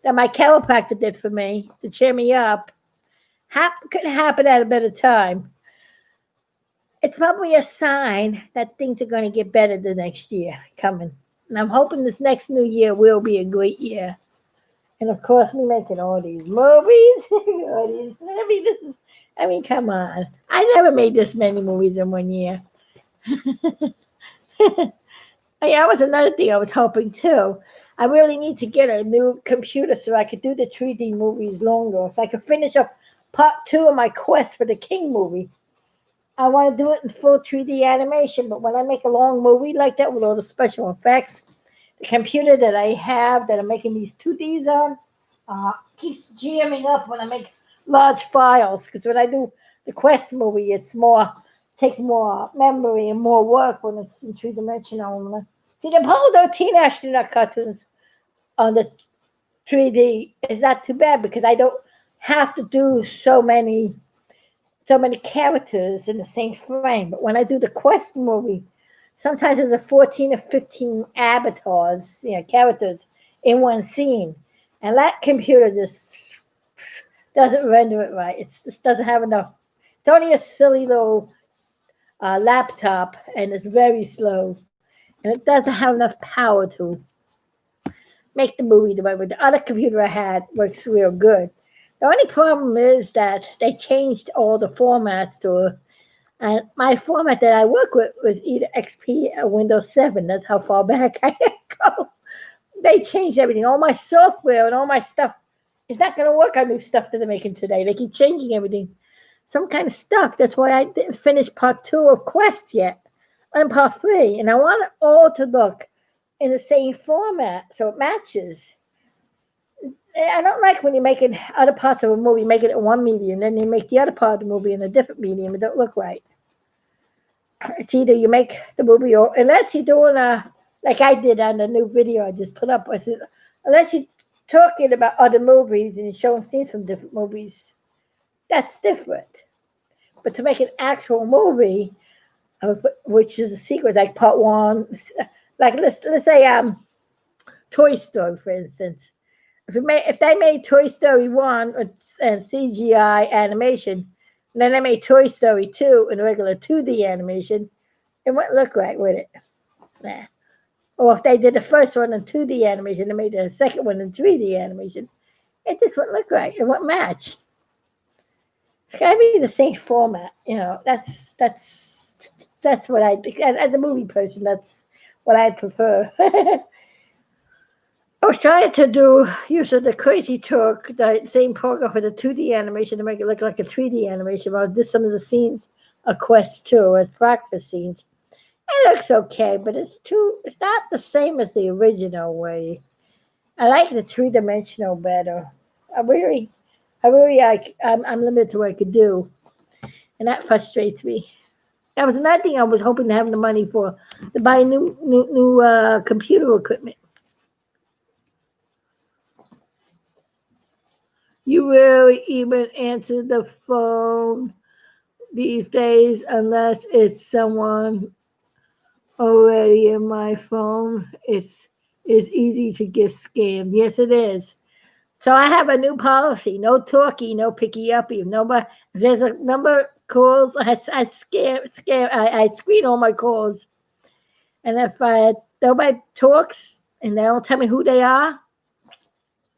that my chiropractor did for me to cheer me up couldn't happen at a better time. It's probably a sign that things are going to get better the next year coming. And I'm hoping this next new year will be a great year. And of course, me making all these movies. I mean, come on. I never made this many movies in 1 year. Yeah, that was another thing I was hoping too. I really need to get a new computer so I could do the 3D movies longer, so I could finish up part 2 of my quest for the King movie. I want to do it in full 3D animation, but when I make a long movie like that with all the special effects, the computer that I have that I'm making these 2Ds on keeps jamming up when I make large files. Because when I do the quest movie, takes more memory and more work when it's in 3-dimensional. See, the Apollo 13 astronaut cartoons on the 3D is not too bad because I don't have to do so many characters in the same frame. But when I do the quest movie, sometimes there's a 14 or 15 avatars, characters in one scene. And that computer just doesn't render it right. It just doesn't have enough. It's only a silly little laptop, and it's very slow. And it doesn't have enough power to make the movie the way. But the other computer I had works real good. The only problem is that they changed all the formats to it. And my format that I work with was either XP or Windows 7. That's how far back I go. They changed everything. All my software and all my stuff is not going to work on new stuff that they're making today. They keep changing everything. So I'm kind of stuck. That's why I didn't finish part 2 of Quest yet. And part 3. And I want it all to look in the same format so it matches. I don't like when you're making other parts of a movie, make it in one medium, and then you make the other part of the movie in a different medium. It don't look right. It's either you make the movie, or unless you're doing like I did on the new video I just put up. I said, unless you're talking about other movies and you're showing scenes from different movies, that's different. But to make an actual movie, which is a sequence, like part 1, like let's say Toy Story, for instance. If they made Toy Story 1 and CGI animation, and then they made Toy Story 2 in regular 2D animation, it wouldn't look right, would it? Nah. Or if they did the first one in 2D animation and made the second one in 3D animation, it just wouldn't look right. It wouldn't match. It's gotta be the same format. That's what I think. As a movie person, that's what I prefer. I was trying to do use of the crazy talk, the same program for the 2D animation to make it look like a 3D animation. But I did some of the scenes of Quest 2 as practice scenes. It looks okay, but it's not the same as the original way. I like the 3 dimensional better. I really, I'm limited to what I could do, and that frustrates me. That was another thing I was hoping to have the money for, to buy new computer equipment. You rarely even answer the phone these days unless it's someone already in my phone. It's easy to get scammed. Yes, it is. So I have a new policy: no talkie, no picky uppy. Nobody. If there's a number calls, I screen all my calls, and if nobody talks and they don't tell me who they are,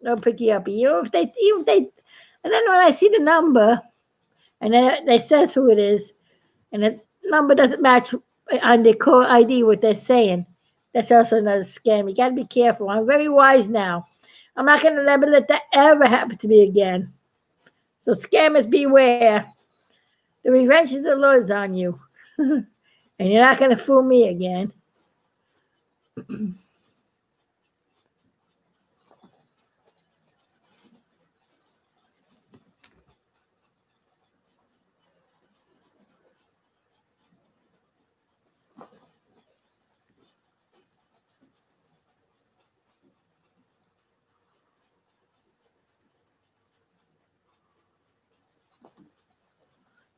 no picky uppy. If they, and then when I see the number and then they says who it is, and the number doesn't match on the call ID what they're saying, that's also another scam. You got to be careful. I'm very wise now. I'm not going to let that ever happen to me again. So scammers beware. The revenge of the Lord is on you. And you're not going to fool me again.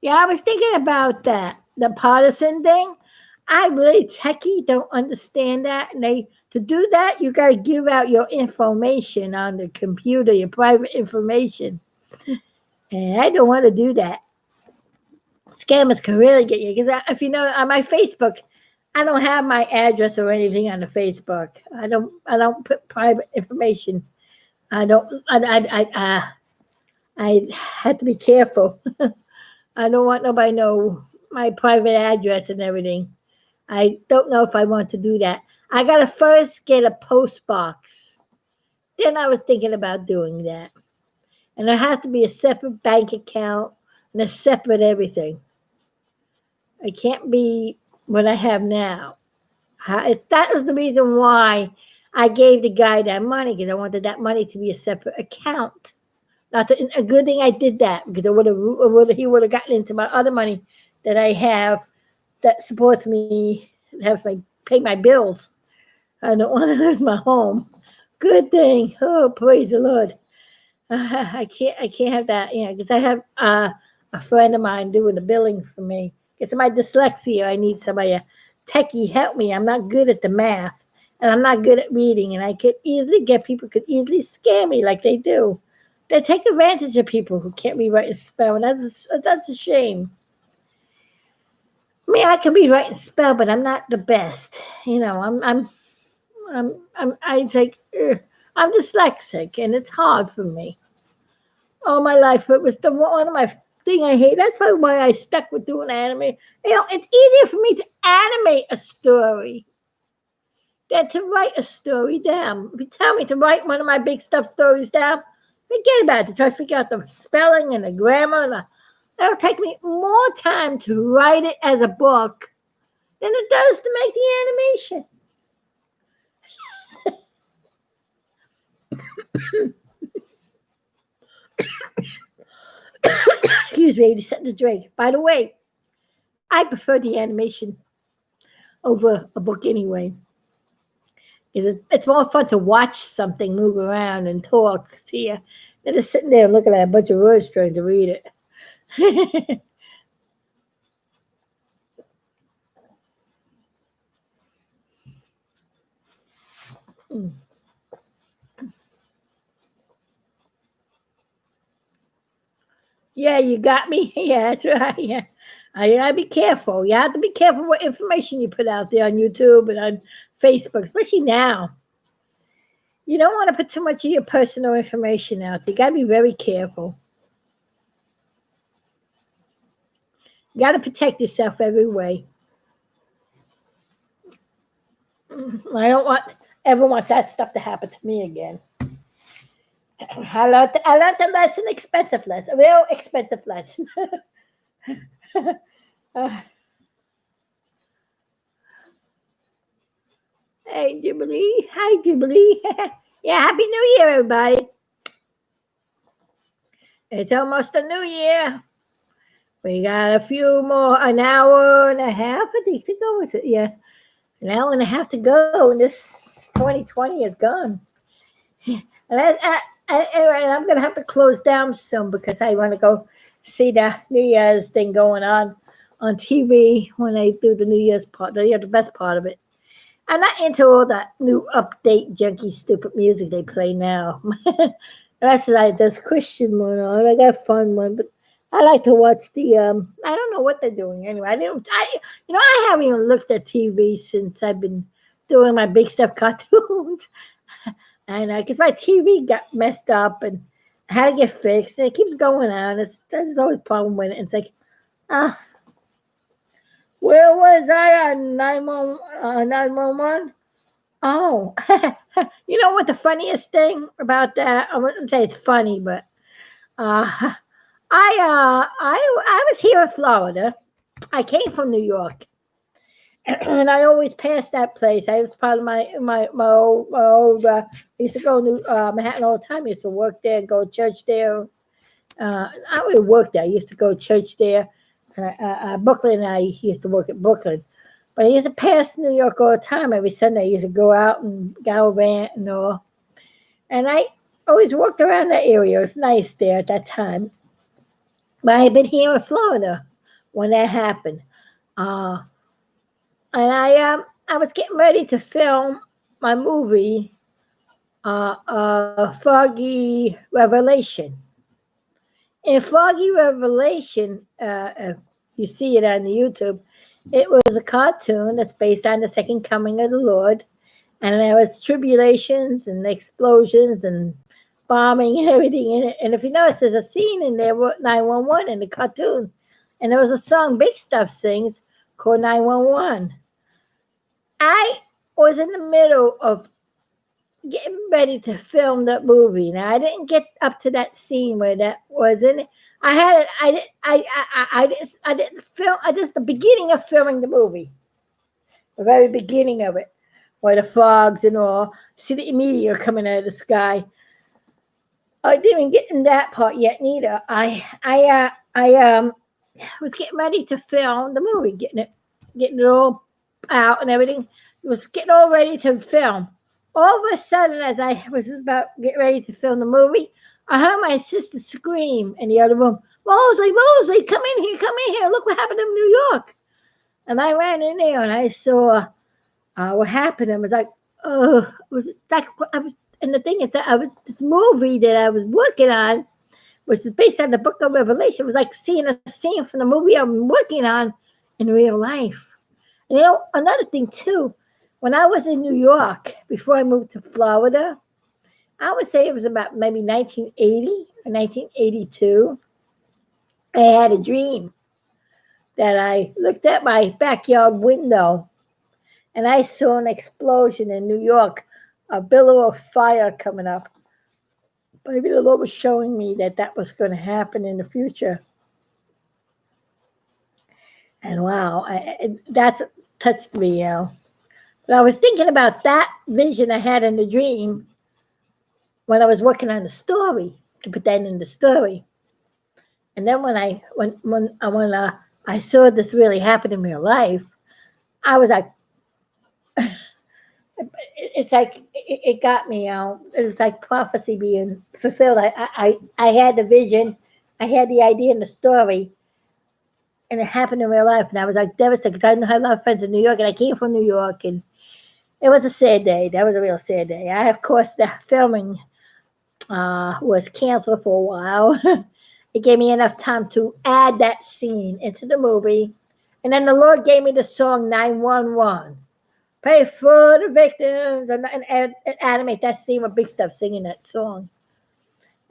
Yeah, I was thinking about that. The partisan thing. I really techie don't understand that. And they to do that, you gotta give out your information on the computer, your private information. And I don't want to do that. Scammers can really get you because if you know on my Facebook, I don't have my address or anything on the Facebook. I don't put private information. I don't. I had to be careful. I don't want nobody to know my private address and everything. I don't know if I want to do that. I gotta first get a post box. Then I was thinking about doing that. And there has to be a separate bank account and a separate everything. It can't be what I have now. That was the reason why I gave the guy that money because I wanted that money to be a separate account. Not a good thing I did that because he would have gotten into my other money that I have that supports me, helps me pay my bills. I don't want to lose my home. Good thing. Oh, praise the Lord. I can't have that. Because I have a friend of mine doing the billing for me. Because of my dyslexia, I need somebody, a techie, help me. I'm not good at the math, and I'm not good at reading, and I could easily could easily scam me like they do. They take advantage of people who can't read, write, and spell, and that's a shame. I mean, I can read, write, and spell, but I'm not the best. I take. I'm dyslexic, and it's hard for me. All my life, it was the one of my thing I hate. That's probably why I stuck with doing anime. It's easier for me to animate a story than to write a story down. If you tell me to write one of my big stuff stories down, forget about it. To try to figure out the spelling and the grammar. It'll take me more time to write it as a book than it does to make the animation. Excuse me, to set the drink. By the way, I prefer the animation over a book anyway. It's more fun to watch something move around and talk to you than just sitting there and looking at a bunch of words trying to read it. Yeah, you got me. Yeah, that's right. Yeah. You gotta be careful. You have to be careful what information you put out there on YouTube and on Facebook, especially now. You don't want to put too much of your personal information out there. You gotta be very careful. You gotta protect yourself every way. I don't want ever want that stuff to happen to me again. I learned a lesson, expensive lesson, a real expensive lesson. Uh, hey, Jubilee. Hi, Jubilee. Yeah, Happy New Year, everybody. It's almost a new year. We got a few more, an hour and a half, I think, to go with it. Yeah, an hour and a half to go, and this 2020 is gone. And anyway, I'm going to have to close down soon because I want to go see the New Year's thing going on TV when they do the New Year's part. The best part of it. I'm not into all that new update, junky, stupid music they play now. That's like this Christian one. I got a fun one, but I like to watch the. I don't know what they're doing anyway. I haven't even looked at TV since I've been doing my big stuff cartoons. And because my TV got messed up and I had to get fixed, and it keeps going on. There's always a problem with it. It's like, ah, where was I on 911? Oh, you know what the funniest thing about that? I wouldn't say it's funny, but uh, I was here in Florida. I came from New York, and I always passed that place. I was part of my old. I used to go to Manhattan all the time. I used to work there, go to church there. I would work there. I used to go to church there. Brooklyn. I used to work at Brooklyn. But I used to pass New York all the time. Every Sunday, I used to go out and gallivant and all. And I always walked around that area. It was nice there at that time. But I had been here in Florida when that happened. Uh, and I was getting ready to film my movie, Foggy Revelation. In Foggy Revelation, if you see it on the YouTube, it was a cartoon that's based on the second coming of the Lord. And there was tribulations and explosions and bombing and everything in it. And if you notice, there's a scene in there with 911 in the cartoon. And there was a song Big Stuff sings called 911. I was in the middle of getting ready to film that movie. Now I didn't get up to that scene where that was in it. I had it. I didn't film. I just the beginning of filming the movie, the very beginning of it, where the fogs and all, see the meteor coming out of the sky. I didn't even get in that part yet, neither. I was getting ready to film the movie, getting it all out and everything. It was getting all ready to film. All of a sudden, as I was just about to get ready to film the movie, I heard my sister scream in the other room, Rosie, come in here, look what happened in New York. And I ran in there and I saw what happened. I was like, oh, it was like, and the thing is that this movie that I was working on, which is based on the book of Revelation, was like seeing a scene from the movie I'm working on in real life. And another thing too, when I was in New York, before I moved to Florida, I would say it was about maybe 1980 or 1982. I had a dream that I looked at my backyard window and I saw an explosion in New York, a billow of fire coming up. Maybe the Lord was showing me that was going to happen in the future. And wow, that's touched me, But I was thinking about that vision I had in the dream when I was working on the story to put that in the story. And then when I saw this really happen in real life, I was like, it's like it got me. It was like prophecy being fulfilled. I had the vision, I had the idea in the story, and it happened in real life. And I was like devastated because I had a lot of friends in New York, and I came from New York, and it was a sad day. That was a real sad day. Of course, the filming was canceled for a while. He gave me enough time to add that scene into the movie. And then the Lord gave me the song 911. Pray for the victims and animate that scene with Big Stuff singing that song.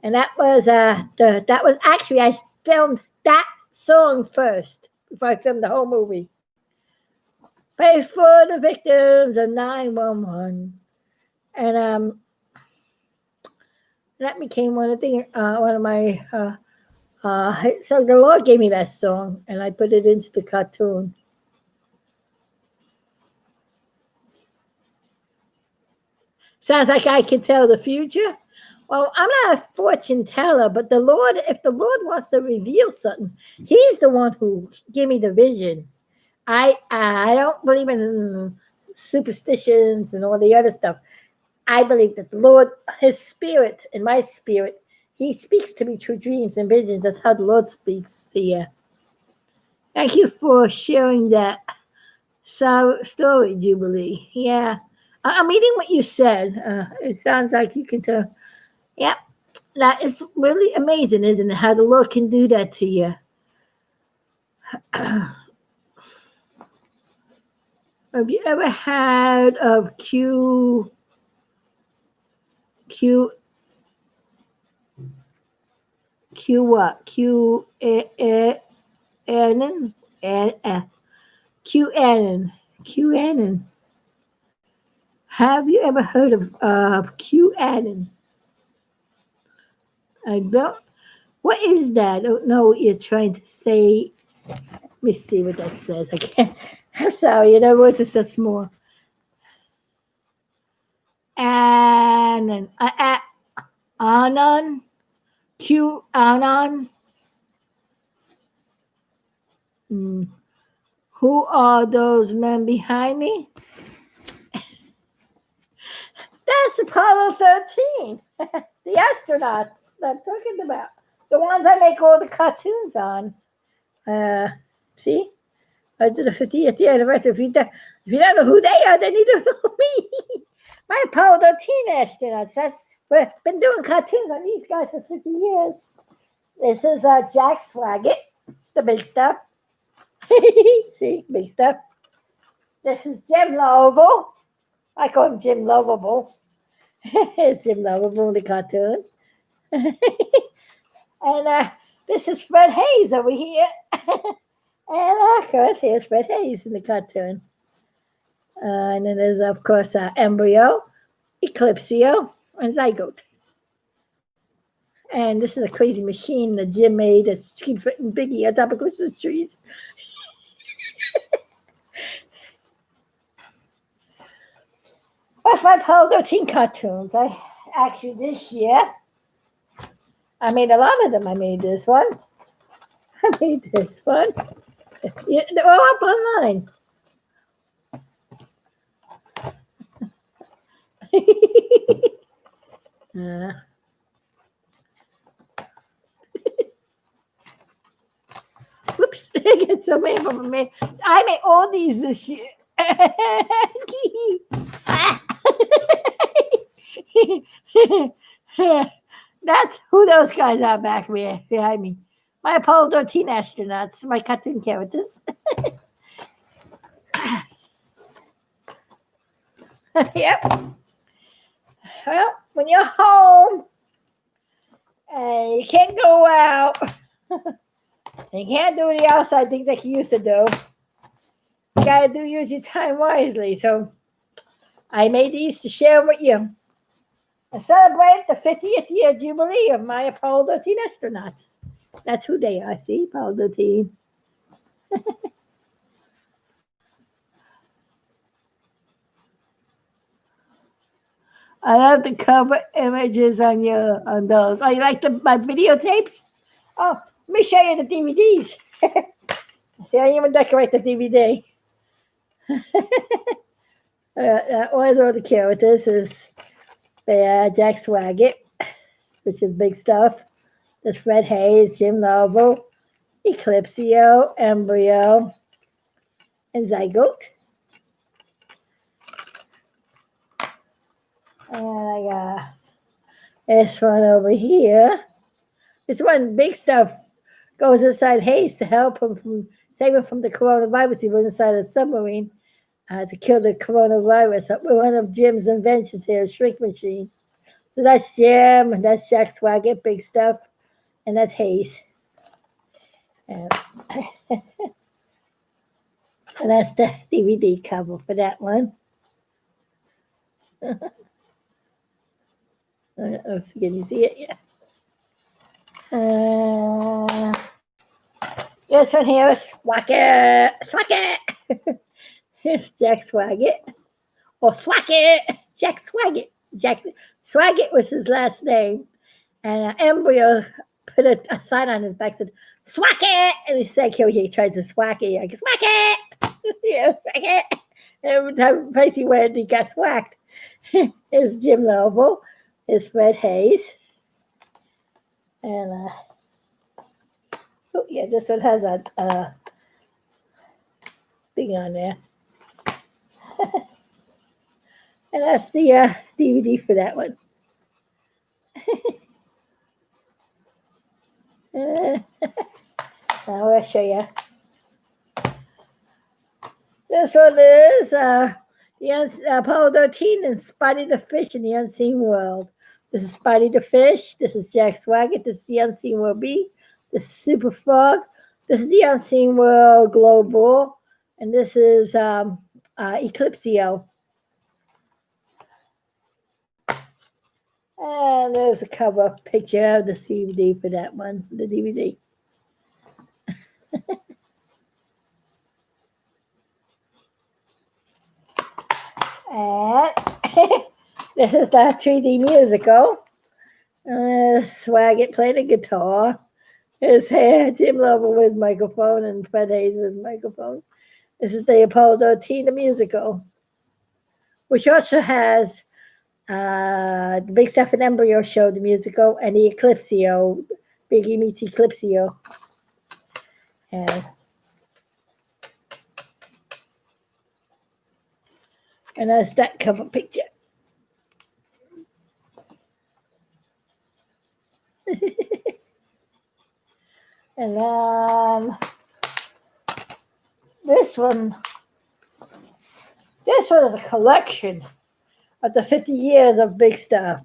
And that was actually I filmed that song first before I filmed the whole movie. Pray for the victims of 911. And that became one of my so the Lord gave me that song, and I put it into the cartoon. Sounds like I can tell the future. Well, I'm not a fortune teller, but the Lord, if the Lord wants to reveal something, He's the one who gave me the vision. I don't believe in superstitions and all the other stuff. I believe that the Lord, His Spirit, and my spirit, He speaks to me through dreams and visions. That's how the Lord speaks to you. Thank you for sharing that story, Jubilee. Yeah, I'm reading what you said. It sounds like you can tell. Yep, that is really amazing, isn't it? How the Lord can do that to you. Have you ever had a Q what? QAnon. Have you ever heard of QAnon? I don't. What is that? I don't know what you're trying to say. Let me see what that says. I can't. I'm sorry. The words are so small. Anon. Anon. QAnon. Who are those men behind me? That's Apollo 13. The astronauts I'm talking about. The ones I make all the cartoons on. See? I did the 50th anniversary. If you don't know who they are, then you don't know me. My Apollo 13 astronauts. We've been doing cartoons on these guys for 50 years. This is Jack Swaggart, the big stuff. See, big stuff. This is Jim Lovell. I call him Jim Lovable. It's Jim Lovable, the cartoon. And this is Fred Hayes over here. And of course, here's Fred Hayes in the cartoon. And then there's, of course, Embryo, Eclipsio, and Zygote. And this is a crazy machine that Jim made that keeps writing Biggie on top of Christmas trees. That's my Apollo 13 cartoons. This year, I made a lot of them. I made this one. I made this one. Yeah, they're all up online. Whoops, I get so many of them. I made all these this year. That's who those guys are back there behind me. My Apollo 13 astronauts, my cartoon characters. Yep. Well, when you're home and you can't go out, you can't do the outside things like you used to do, you gotta use your time wisely. So I made these to share with you and celebrate the 50th year jubilee of my Apollo 13 astronauts. That's who they are. See, Apollo 13. I love the cover images on those. Oh, you like my videotapes? Oh, let me show you the DVDs. See, I even decorate the DVD. That was all the characters. Is Jack Swaggart, which is big stuff. There's Fred Hayes, Jim Lovell, Eclipsio, Embryo, and Zygote. And I got this one over here. It's when big stuff goes inside haze to help him from save him from the coronavirus. He was inside a submarine to kill the coronavirus. One of Jim's inventions here, a shrink machine. So that's Jim, and that's Jack Swaggart, big stuff, and that's Hayes. And, and that's the DVD cover for that one. Can you see it? Yeah. This one here is Swaggart. Here's Jack Swaggart. Or Swaggart. Jack Swaggart. Jack Swaggart was his last name. And an embryo put a sign on his back that said, Swaggart! And he said, he tried to swack it. Like, Swaggart! Yeah, Swaggart! And every time he went, he got swacked. Here's Jim Lovell. Here's Fred Hayes. And, oh, yeah, this one has a thing on there. And that's the DVD for that one. Now I'll show you. This one is the Apollo 13 and Spotty the Fish in the Unseen World. This is Spotty the Fish. This is Jack Swaggart. This is the Unseen World B. This is Super Frog. This is the Unseen World Global. And this is Eclipsio. And there's a cover picture of the DVD for that one, the DVD. And this is the 3D musical. Swaggart played a guitar. His hair, Jim Lovell with his microphone, and Fred Hayes with his microphone. This is the Apollo 13, the musical, which also has the Big Stuff and Embryo Show, the musical, and the Eclipsio, Biggie meets Eclipsio. And that's that cover picture. And this one is a collection of the 50 years of Big Stuff.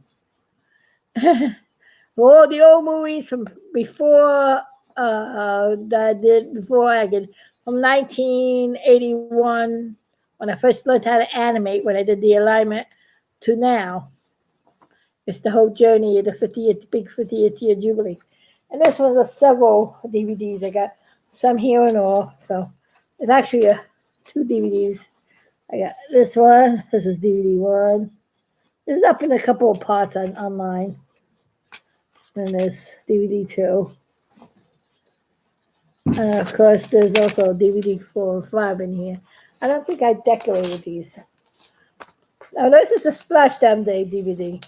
All the old movies from before from 1981, when I first learned how to animate, when I did the alignment, to now. It's the whole journey of the 50th year Jubilee. And this was several DVDs. I got some here and all. So it's actually 2 DVDs. I got this one. This is DVD 1. This is up in a couple of parts online. And there's DVD 2. And of course, there's also DVD 4 and 5 in here. I don't think I decorated these. Oh, this is a Splashdown Day DVD.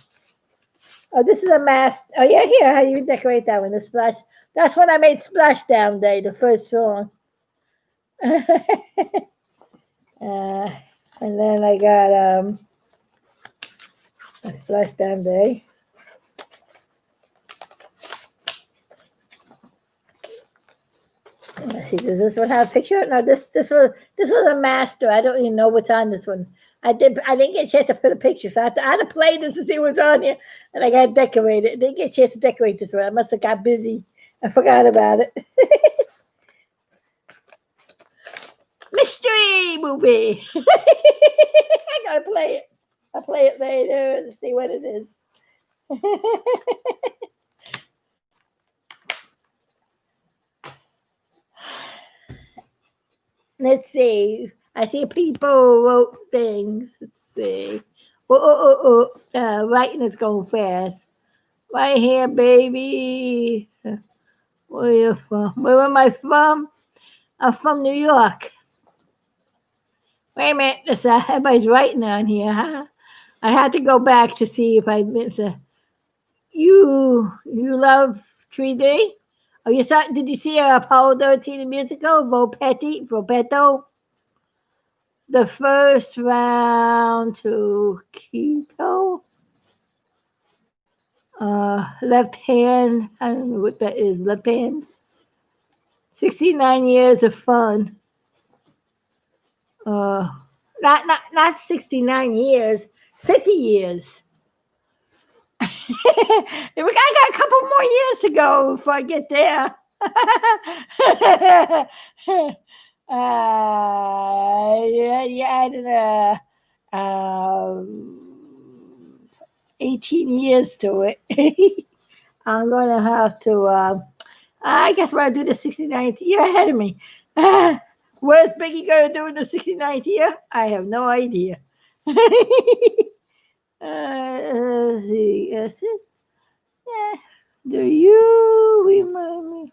Oh, this is a mask. Oh, yeah, here. How do you decorate that one? The splash. That's when I made Splashdown Day, the first song. And then I got a Splashdown Day. Let's see. Does this one have a picture? No, this was a master. I don't even know what's on this one. I didn't get a chance to put a picture, so I had to play this to see what's on here, and I got to decorate it. I didn't get a chance to decorate this one. I must have got busy. I forgot about it. Mystery movie. I gotta play it. I'll play it later to see what it is. Let's see. I see people wrote things. Let's see. Writing is going fast. Right here, baby. Where are you from? Where am I from? I'm from New York. Wait a minute. Everybody's writing on here, huh? I had to go back to see if I missed it. You love 3D? Oh, did you see Apollo 13 musical? Volpetto? The first round to Quito. Left hand. I don't know what that is. Left hand. 69 years of fun. Not 69 years. 50 years. I got a couple more years to go before I get there. Yeah, I don't know. 18 years to it. I'm going to have to, I guess we'll do the 69th year ahead of me. Where's Biggie going to do in the 69th year? I have no idea. Let's see. Yes, yeah. Do you remind me?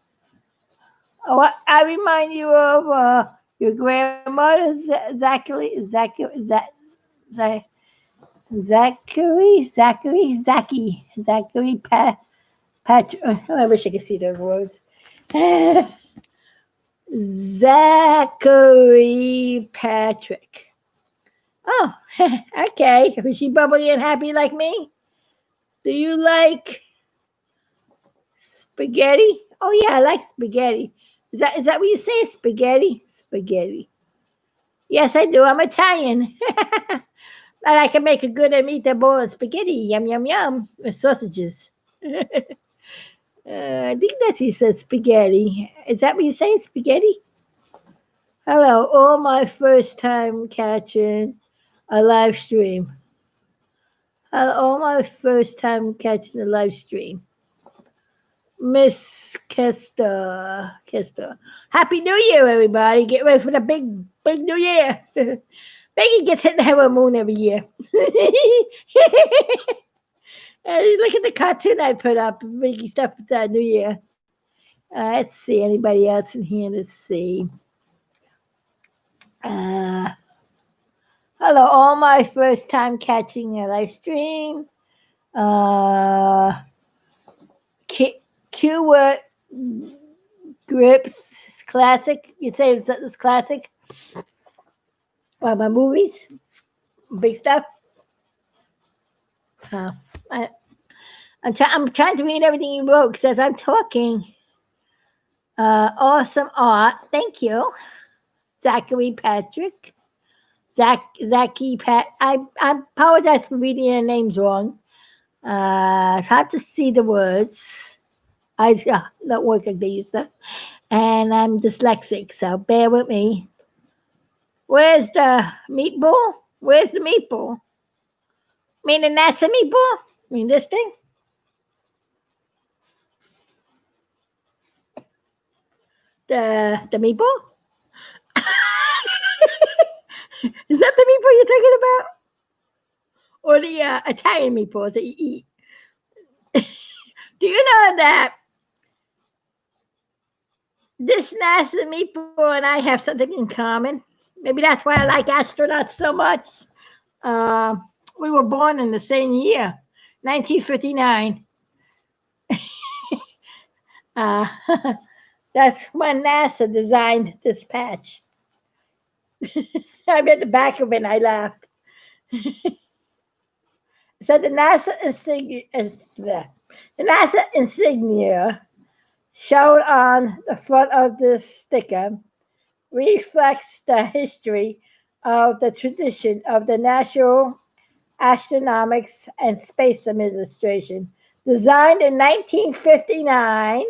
Oh, I remind you of your grandmother, Zachary, Patrick. I wish I could see those words. Zachary Patrick. Oh, okay. Was she bubbly and happy like me? Do you like spaghetti? Oh yeah, I like spaghetti. Is that what you say? Spaghetti? Spaghetti. Yes, I do. I'm Italian. And I can make a good meatball and spaghetti. Yum, yum, yum. With sausages. I think that's he said spaghetti. Is that what you say? Spaghetti? Hello, all my first time catching a live stream. Hello, all my first time catching a live stream. Miss Kester. Happy New Year, everybody. Get ready for the big New Year. Becky gets hit in the head with a moon every year. Look at the cartoon I put up, making stuff for the New Year. Let's see, anybody else in here? Let's see. Hello, all my first time catching a live stream. Q-word grips. It's classic. You say it's classic? Well, my movies, big stuff. I'm trying to read everything you wrote because as I'm talking, awesome art. Thank you, Zachary Patrick. Zachy Pat. I apologize for reading your names wrong. It's hard to see the words. Eyes don't work like they used to. And I'm dyslexic, so bear with me. Where's the meatball? Where's the meatball? Mean the NASA meatball? Mean this thing? The meatball? Is that the meatball you're talking about? Or the Italian meatballs that you eat? Do you know that this NASA meatball and I have something in common? Maybe that's why I like astronauts so much. We were born in the same year, 1959. That's when NASA designed this patch. I read the back of it and I laughed. So the NASA insignia shown on the front of this sticker reflects the history of the tradition of the National Astronautics and Space Administration, designed in 1959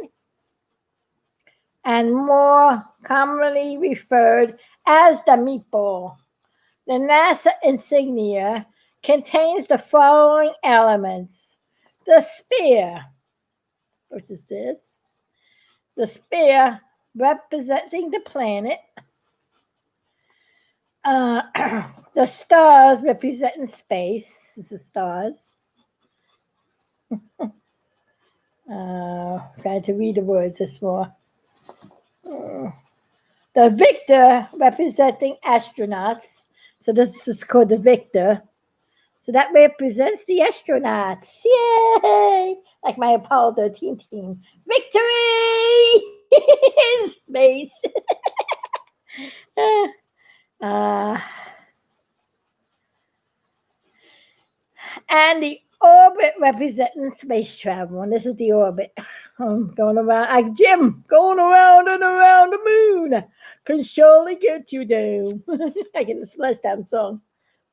and more commonly referred as the meatball. The NASA insignia contains the following elements: the spear, which is this, the spear representing the planet, the stars representing space. This is stars. Trying to read the words this more. The victor representing astronauts. So this is called the victor. So that represents the astronauts. Yay! Like my Apollo 13 team. Victory in space. And the Orbit representing space travel, and this is the orbit. I'm going around, like Jim, going around and around the moon can surely get you down. I get the Splashdown song.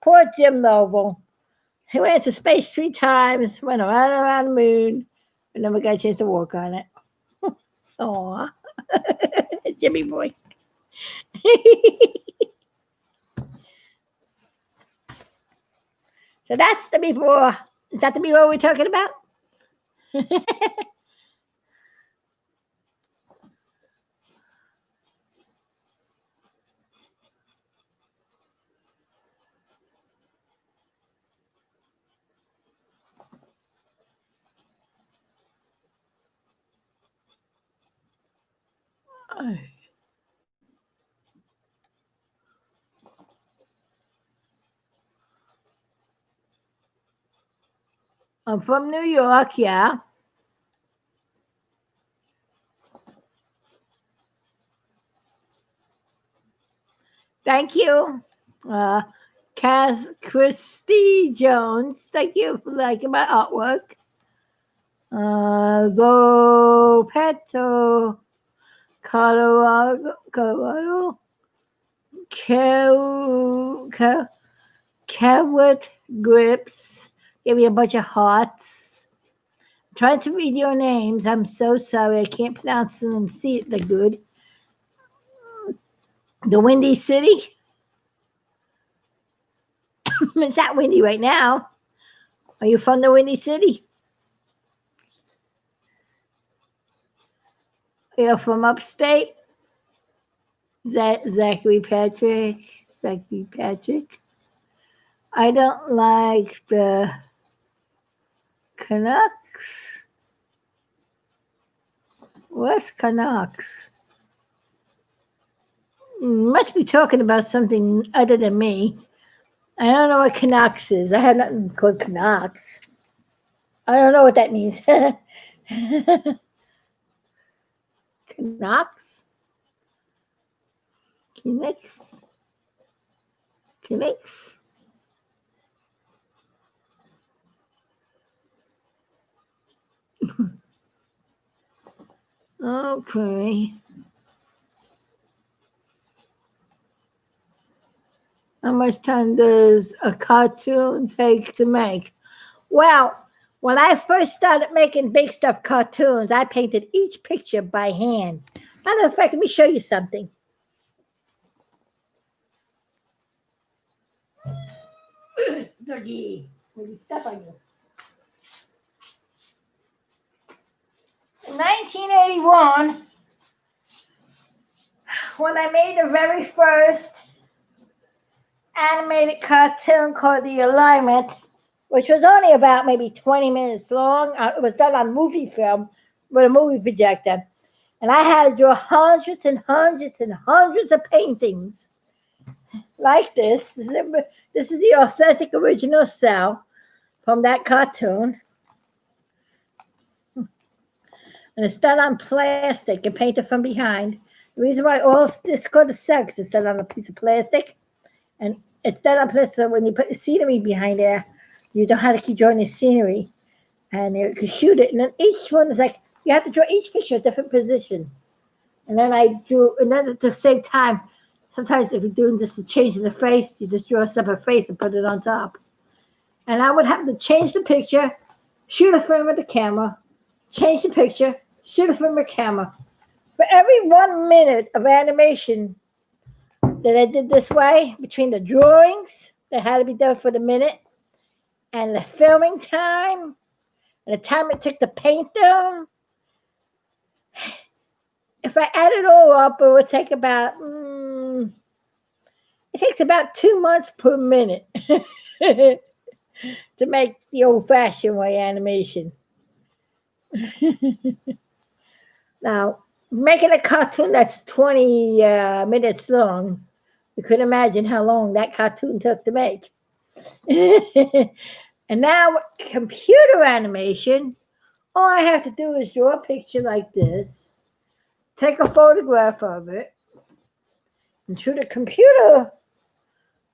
Poor Jim Lovell. He went to space 3 times, went around and around the moon, but never got a chance to walk on it. Aw, Jimmy boy. So that's the before. Is that the before we're talking about? I'm from New York, yeah. Thank you. Cass Christy Jones. Thank you for liking my artwork. Petto, Colorado, Carrot Grips. Give me a bunch of hearts. I'm trying to read your names. I'm so sorry. I can't pronounce them and see it that good. The Windy City. It's not windy right now. Are you from the Windy City? You're from upstate? Zachary Patrick. Zachary Patrick. I don't like the Canucks. What's Canucks? Must be talking about something other than me. I don't know what Canucks is. I have nothing called Canucks. I don't know what that means. Canucks? Canucks? Canucks? Okay. How much time does a cartoon take to make? Well, when I first started making big stuff cartoons, I painted each picture by hand. Matter of fact, let me show you something. Dougie, will you step on you? In 1981, when I made the very first animated cartoon called The Alignment, which was only about maybe 20 minutes long. It was done on movie film with a movie projector. And I had to draw hundreds and hundreds and hundreds of paintings like this. This is the authentic original cell from that cartoon. And it's done on plastic and painted from behind. The reason why it's called a cell because it's done on a piece of plastic. And it's done on plastic, so when you put the scenery behind there, you know how to keep drawing the scenery. And you can shoot it. And then each one is like, you have to draw each picture a different position. And then I drew, and then at the same time, sometimes if you're doing just the change of the face, you just draw a separate face and put it on top. And I would have to change the picture, shoot a frame of the camera, change the picture, shoot a frame of the camera. For every 1 minute of animation that I did this way, between the drawings that had to be done for the minute and the filming time, and the time it took to paint them, if I add it all up, it would take about, it takes about 2 months per minute to make the old-fashioned way animation. Now, making a cartoon that's 20 minutes long, you could imagine how long that cartoon took to make. And now, computer animation, all I have to do is draw a picture like this, take a photograph of it, and through the computer,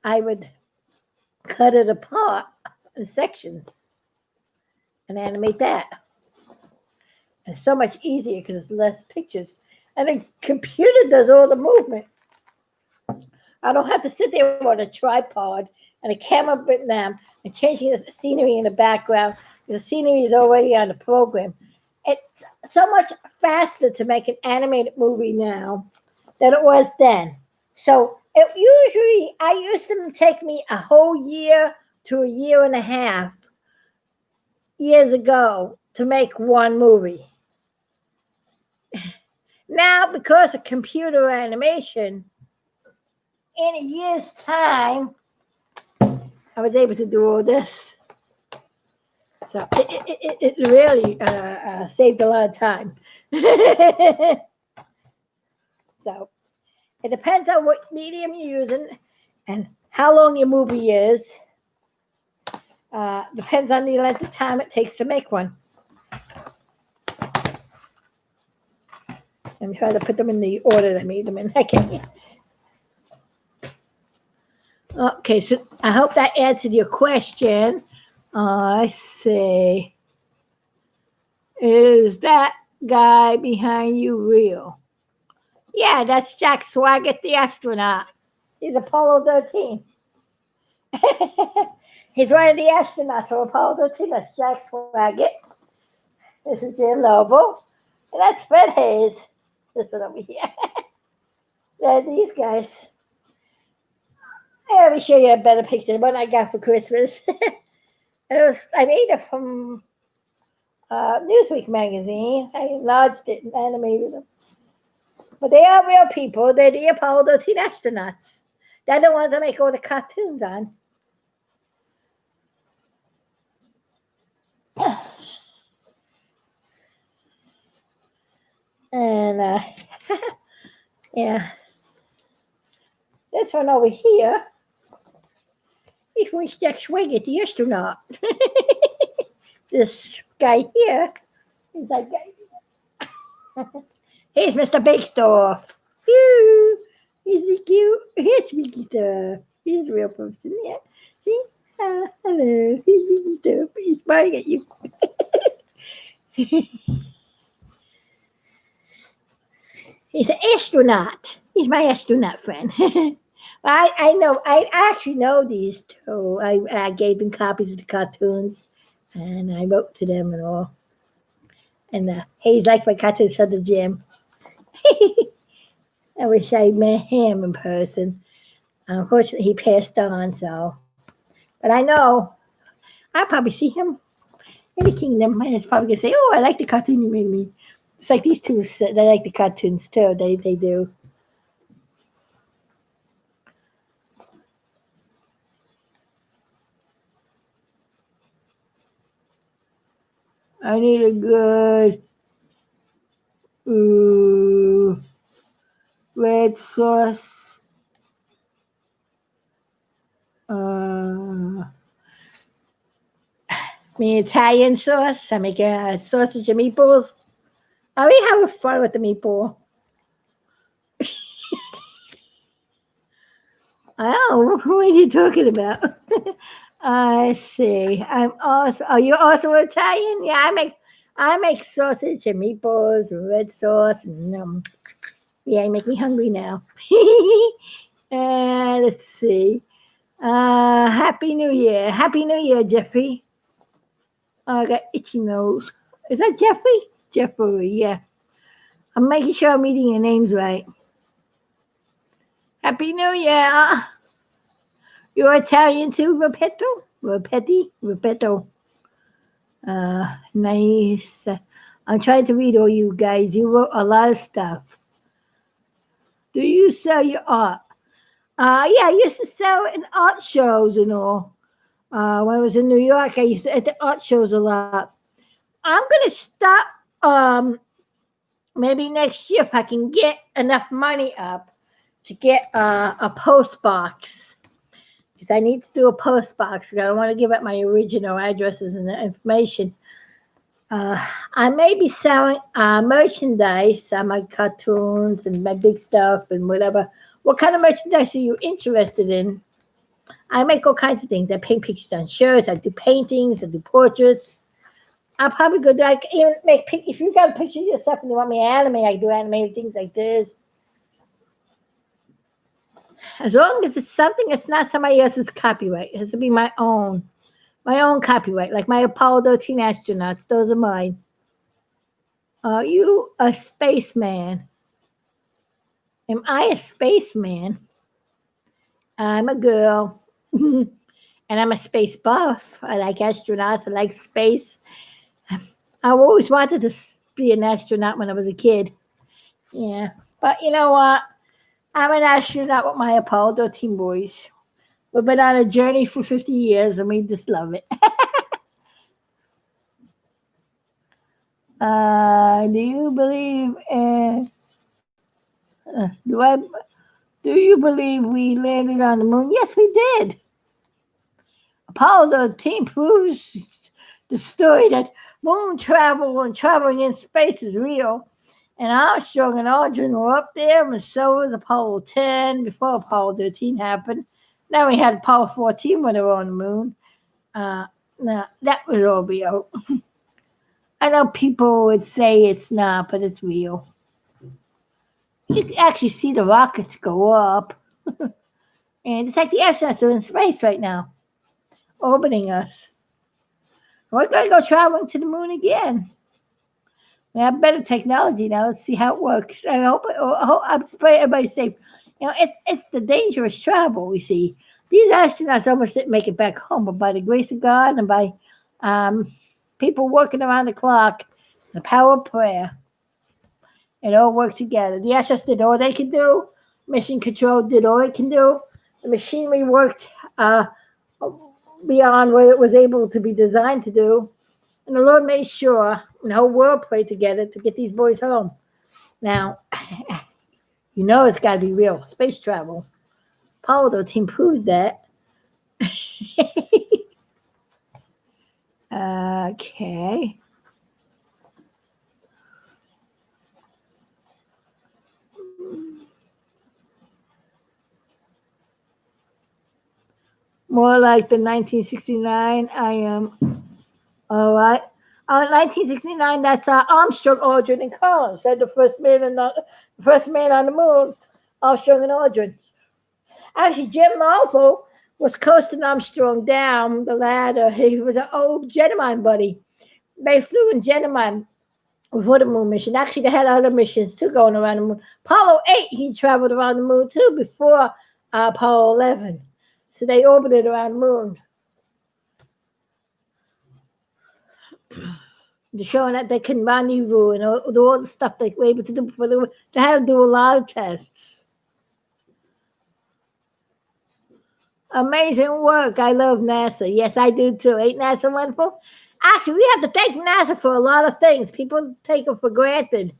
I would cut it apart in sections. and animate that. And it's so much easier because it's less pictures. And the computer does all the movement. I don't have to sit there on a tripod and a camera with them and changing the scenery in the background. The scenery is already on the program. It's so much faster to make an animated movie now than it was then. So I used to take me a whole year to a year and a half years ago to make one movie. Now, because of computer animation, in a year's time, I was able to do all this. So it really saved a lot of time. So it depends on what medium you're using and how long your movie is. Depends on the length of time it takes to make one. I'm trying to put them in the order I made them in. Okay, so I hope that answered your question. I say, is that guy behind you real? Yeah, that's Jack Swaggart, the astronaut. He's Apollo 13. He's one of the astronauts for Apollo 13. That's Jack Swaggart. This is Jim Lovell. And that's Fred Hayes. This one over here. Yeah, these guys. Let me show you a better picture. The one I got for Christmas. I made it from Newsweek magazine. I enlarged it and animated them. But they are real people. They're the Apollo 13 astronauts. They're the ones I make all the cartoons on. And yeah, this one over here is from Jack Swaggart, the astronaut. This guy here is that guy. Here's Mr. Bakestorf. He's cute. Here's Vicky Stuff. He's a real person. Yeah. See? Hello. Here's Vicky Stuff. He's smiling at you. He's an astronaut. He's my astronaut friend. I know. I actually know these two. I gave them copies of the cartoons, and I wrote to them and all. And Hayes liked my cartoons for the gym. I wish I met him in person. Unfortunately, he passed on. So, but I know I'll probably see him in the kingdom. And it's probably gonna say, "Oh, I like the cartoon you made me." It's like these two. They like the cartoons too. They do. I need a good red sauce. Me Italian sauce. I make sausage and meatballs. Are we having fun with the meatball? Oh, who are you talking about? I see. Are you also Italian? Yeah, I make sausage and meatballs and red sauce and yeah, you make me hungry now. Let's see. Happy New Year. Happy New Year, Jeffrey. Oh, I got itchy nose. Is that Jeffrey? Jeffrey, yeah. I'm making sure I'm reading your names right. Happy New Year. You're Italian too, Repetto? Repetto. Nice. I'm trying to read all you guys. You wrote a lot of stuff. Do you sell your art? Yeah, I used to sell in art shows and all. When I was in New York, I used to at the art shows a lot. I'm gonna stop maybe next year if I can get enough money up to get a post box. Because I need to do a post box. I don't want to give up my original addresses and the information. I may be selling merchandise, my cartoons and my big stuff and whatever. What kind of merchandise are you interested in? I make all kinds of things. I paint pictures on shirts. I do paintings. I do portraits. I'll probably go like even make if you got a picture of yourself and you want me to animate, I do animated things like this. As long as it's something that's not somebody else's copyright, it has to be my own copyright, like my Apollo 13 astronauts. Those are mine. Are you a spaceman? Am I a spaceman? I'm a girl. And I'm a space buff. I like astronauts. I like space. I always wanted to be an astronaut when I was a kid. Yeah. But you know what? I'm an astronaut with my Apollo 13 boys. We've been on a journey for 50 years and we just love it. Do you believe in? Do you believe we landed on the moon? Yes, we did. Apollo 13 proves the story that moon travel and traveling in space is real. And Armstrong and Aldrin were up there, and so was Apollo 10 before Apollo 13 happened. Now we had Apollo 14 when they were on the moon. No, that was all real. I know people would say it's not, but it's real. You can actually see the rockets go up. And it's like the astronauts are in space right now, orbiting us. We're going to go traveling to the moon again. We have better technology now. Let's see how it works. I hope I'm praying everybody's safe. You know, it's the dangerous travel we see. These astronauts almost didn't make it back home, but by the grace of God and by people working around the clock, the power of prayer, it all worked together. The astronauts did all they could do. Mission Control did all it can do. The machinery worked beyond what it was able to be designed to do. And the Lord made sure, and the whole world prayed together to get these boys home. Now, you know it's got to be real. Space travel. Apollo 13 proves that. Okay. More like the 1969. I am. All right. 1969. That's Armstrong, Aldrin, and Collins. Said the first man on the moon. Armstrong and Aldrin. Actually, Jim Lovell was coasting Armstrong down the ladder. He was an old Gemini buddy. They flew in Gemini before the moon mission. Actually, they had other missions too going around the moon. Apollo 8, he traveled around the moon too before Apollo 11. So they orbited around the moon. They're showing that they can rendezvous and all the stuff they were able to do before they had to do a lot of tests. Amazing work. I love NASA. Yes, I do too. Ain't NASA wonderful? Actually, we have to thank NASA for a lot of things. People take them for granted.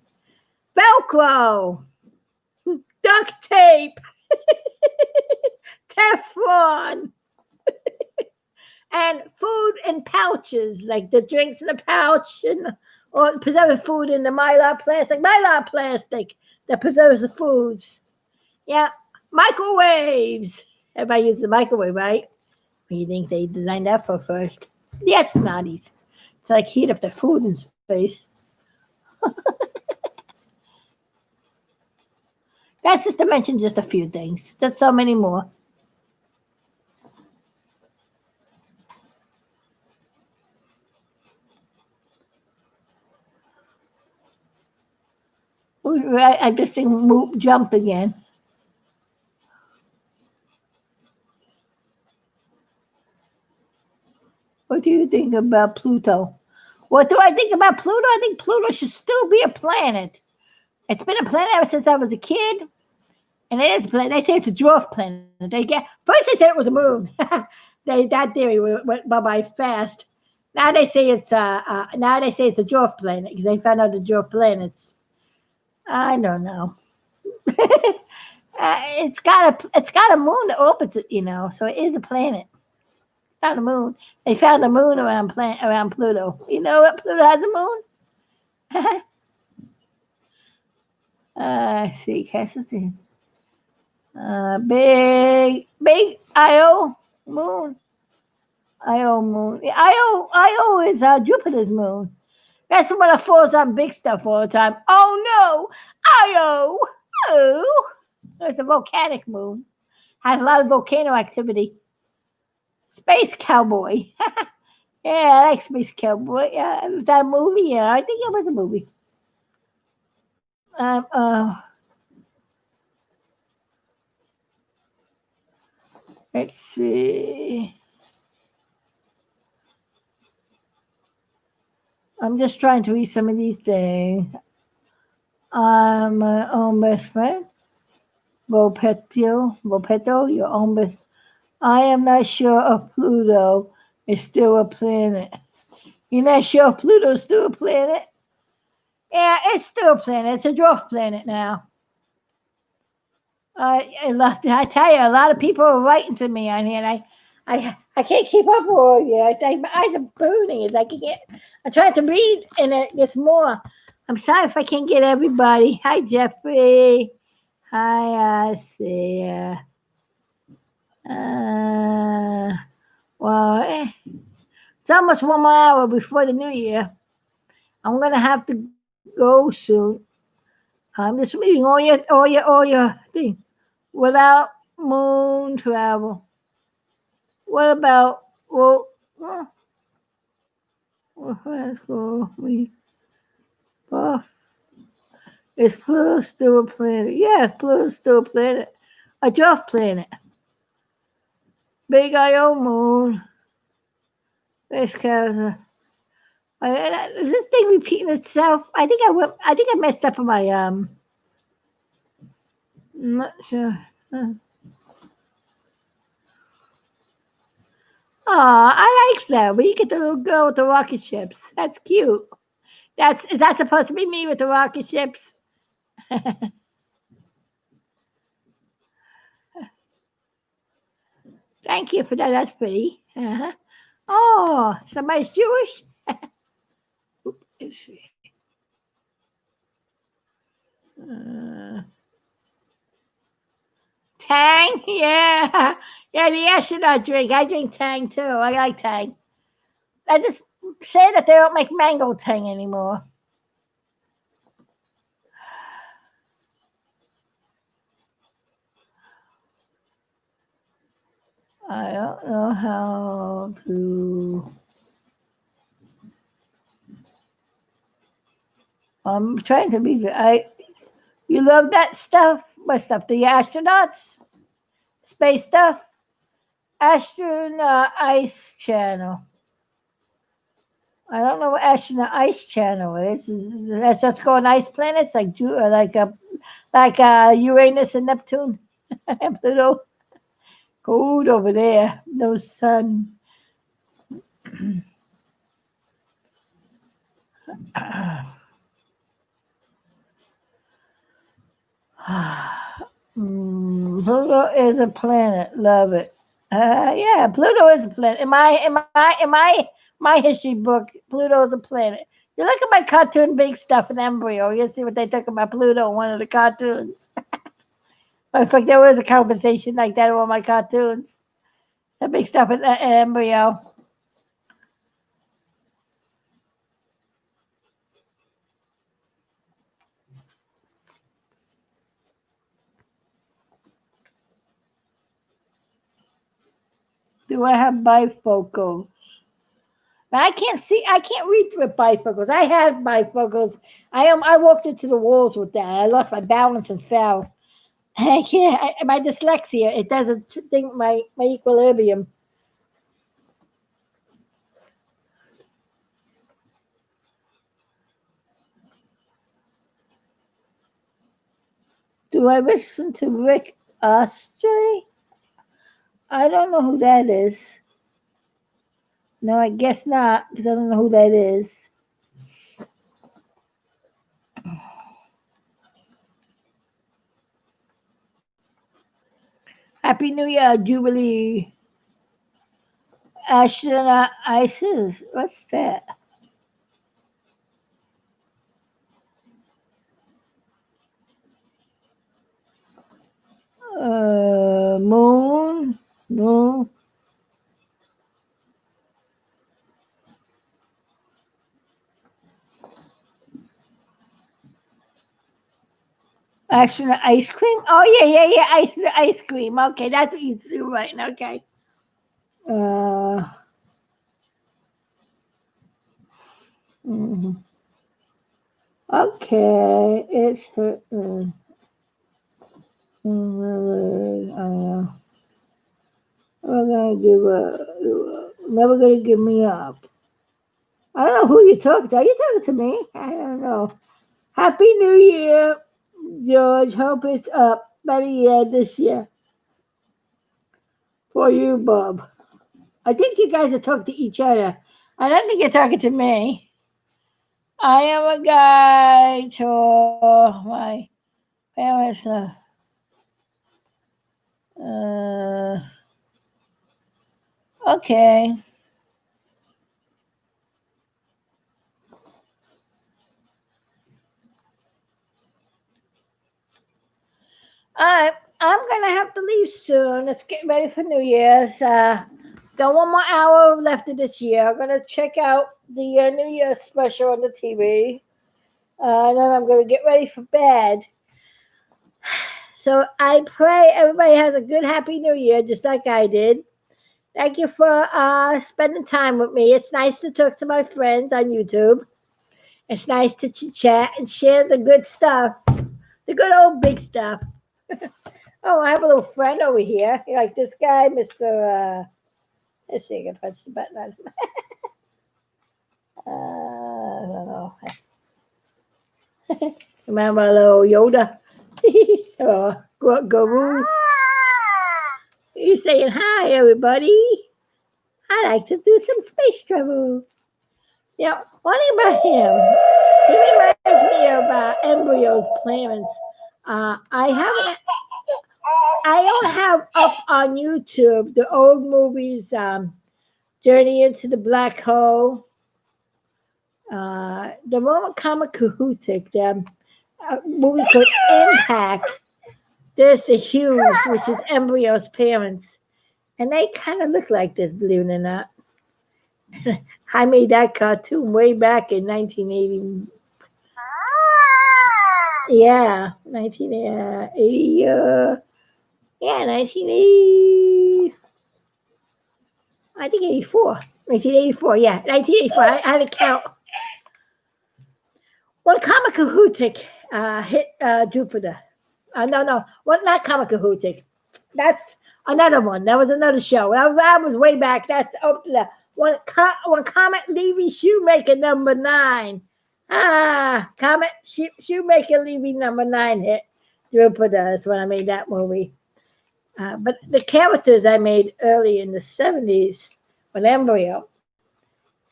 Velcro, duct tape, Teflon, and food in pouches, like the drinks in the pouch, or preserving food in the mylar plastic that preserves the foods. Yeah, microwaves. Everybody uses the microwave, right? What do you think they designed that for first? The astronauts. It's like heat up the food in space. That's just to mention just a few things. There's so many more. I just think jump again. What do you think about Pluto? What do I think about Pluto? I think Pluto should still be a planet. It's been a planet ever since I was a kid. And it is a planet. They say it's a dwarf planet. First they said it was a moon. That theory went by fast. Now they say it's a dwarf planet because they found out the dwarf planets. I don't know. It's got a moon that orbits it, so it is a planet. It's not a moon. They found a moon around Pluto. You know what? Pluto has a moon. See, Cassidy. Big Io moon. Io moon. Io is Jupiter's moon. That's the one that falls on big stuff all the time. Oh no, Io. Oh, it's a volcanic moon. Has a lot of volcano activity. Space Cowboy. Yeah, I like Space Cowboy. Yeah, was that a movie? Yeah, I think it was a movie. Um, uh, let's see. I'm just trying to read some of these things. My own best friend, Volpetto, your own best. I am not sure if Pluto is still a planet. You're not sure if Pluto's still a planet? Yeah, it's still a planet. It's a dwarf planet now. I tell you, a lot of people are writing to me on here, and I can't keep up with all you. I think my eyes are burning. It's like I can't. I'm trying to read, and it gets more. I'm sorry if I can't get everybody. Hi, Jeffrey. Hi, see. Well, it's almost 1 more hour before the new year. I'm gonna have to go soon. I'm just reading all your thing. Without moon travel. What about let's go. Is Pluto still a planet? Yeah, Pluto's still a planet. A dwarf planet. Big Io moon. This kind is this thing repeating itself? I think I messed up on my I'm not sure. Oh, I like that. But you get the little girl with the rocket ships. That's cute. Is that supposed to be me with the rocket ships? Thank you for that. That's pretty. Uh-huh. Oh, somebody's Jewish. Let's see. Tang, yeah, yeah. The astronaut drink. I drink Tang too. I like Tang. I just say that they don't make mango Tang anymore. I don't know how to. I'm trying to be. You love that stuff? What stuff? The astronauts, space stuff, astronaut ice channel. I don't know what astronaut ice channel is. That's just going ice planets like Uranus and Neptune and Pluto. Cold over there. No sun. Pluto is a planet. Love it. Yeah, Pluto is a planet. In my history book, Pluto is a planet. You look at my cartoon Big Stuff and Embryo, you'll see what they talk about Pluto in one of the cartoons. In fact, there was a conversation like that in one of my cartoons. The Big Stuff and Embryo. Do I have bifocals? I can't see. I can't read with bifocals. I had bifocals. I walked into the walls with that. I lost my balance and fell. I can't. My dyslexia. It doesn't think my equilibrium. Do I listen to Rick Astley? I don't know who that is. No, I guess not because I don't know who that is. Happy New Year, Jubilee. Astronaut Isis. What's that? Moon. Moon. Astronaut ice cream? Oh, yeah. Ice cream. Okay, that's what you do right now. Okay. Uh, mhm. Okay, it's her. We're gonna give never gonna give me up. I don't know who you're talking to. Are you talking to me? I don't know. Happy New Year, George. Hope it's a better year this year for you, Bob. I think you guys are talking to each other. I don't think you're talking to me. I am a guy to my parents. Uh, okay. I'm gonna have to leave soon. Let's get ready for New Year's. Got one more hour left of this year. I'm gonna check out the New Year's special on the TV, and then I'm gonna get ready for bed. So I pray everybody has a good, happy New Year, just like I did. Thank you for spending time with me. It's nice to talk to my friends on YouTube. It's nice to chit chat and share the good stuff, the good old big stuff. Oh, I have a little friend over here. You like this guy, Mr. Let's see, I can punch the button on him. I don't know. Remember little Yoda? Oh, Guru. He's saying hi, everybody. I like to do some space travel. Yeah, one thing about him, he reminds me of embryos, parents. I haven't. I don't have up on YouTube the old movies, Journey into the Black Hole, the one with Comic Kahutic, the movie called Impact. There's the Hughes, which is Embryo's parents. And they kind of look like this, believe it or not. I made that cartoon way back in 1980. Yeah, 1980. 1980. I think 84. 1984, yeah. 1984. I had to count. When Comic Kahutic hit Jupiter. No. Well, not Comic Kahutic. That's another one. That was another show. That was way back. That's up there. When Comet Levy Shoemaker #9. Comet Shoemaker Levy #9 hit Jupiter. That's when I made that movie. But the characters I made early in the 70s with Embryo,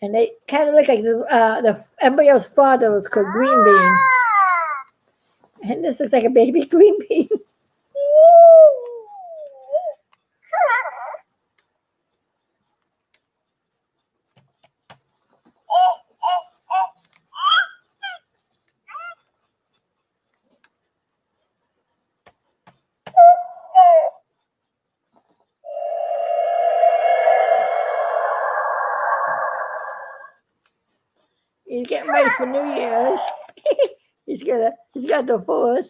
and they kind of look like the Embryo's father was called Green Bean. And this looks like a baby green bean. He's getting ready for New Year's. he's got the force.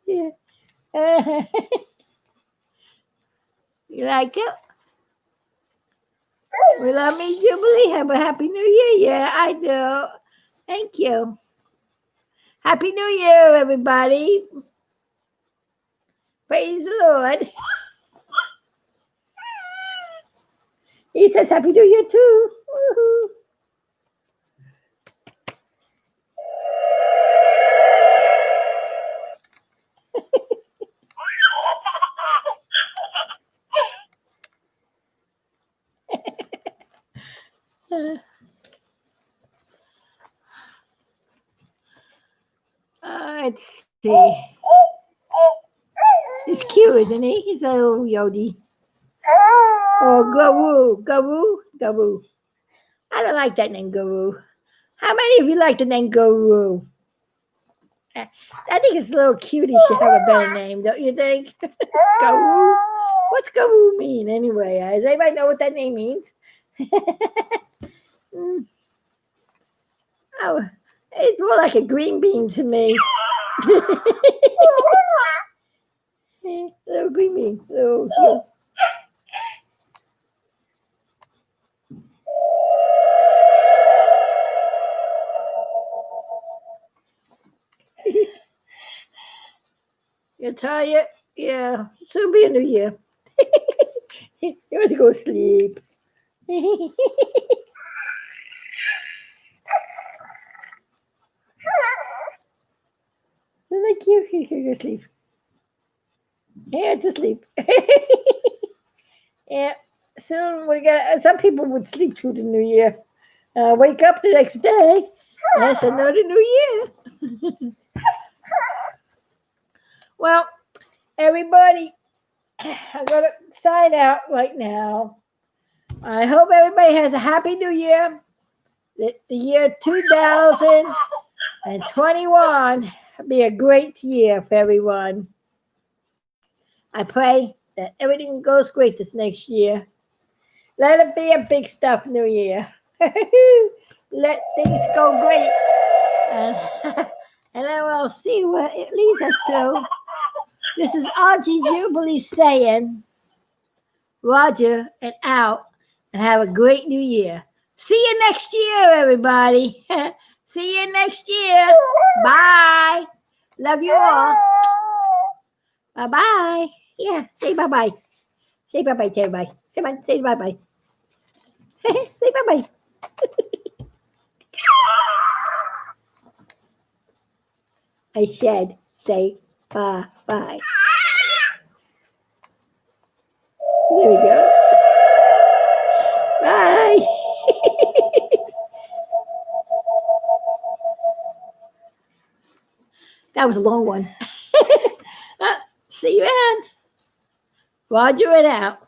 Yeah. You like it? We love me, Jubilee. Have a happy New Year. Yeah, I do. Thank you. Happy New Year, everybody. Praise the Lord. He says Happy New Year too. Woo-hoo. Let's see. He's cute, isn't he? He's a little Yodi. Oh, Guru. I don't like that name, Guru. How many of you like the name Guru? I think it's a little cute. He should have a better name, don't you think? Guru? What's Guru mean anyway? Does anybody know what that name means? Oh, it's more like a green bean to me. Little green bean. Little. You're tired? Yeah. Soon be a new year. You want to go sleep. Like you can go sleep. Yeah, to sleep. Yeah. Soon we got. Some people would sleep through the new year. Wake up the next day. That's another new year. Well, everybody, I'm gonna sign out right now. I hope everybody has a happy new year. The year 2021 be a great year for everyone. I pray that everything goes great this next year. Let it be a big stuff new year. Let things go great. And, and then we'll see what it leads us to. This is Auntie Jubilee saying, Roger and out, and have a great new year. See you next year, everybody. See you next year. Bye. Love you all. Bye-bye. Yeah, say bye-bye. Say bye-bye to everybody. Come on, say bye-bye. Say bye-bye. I said, say bye-bye. There we go. Bye. That was a long one. See you then. Roger and out.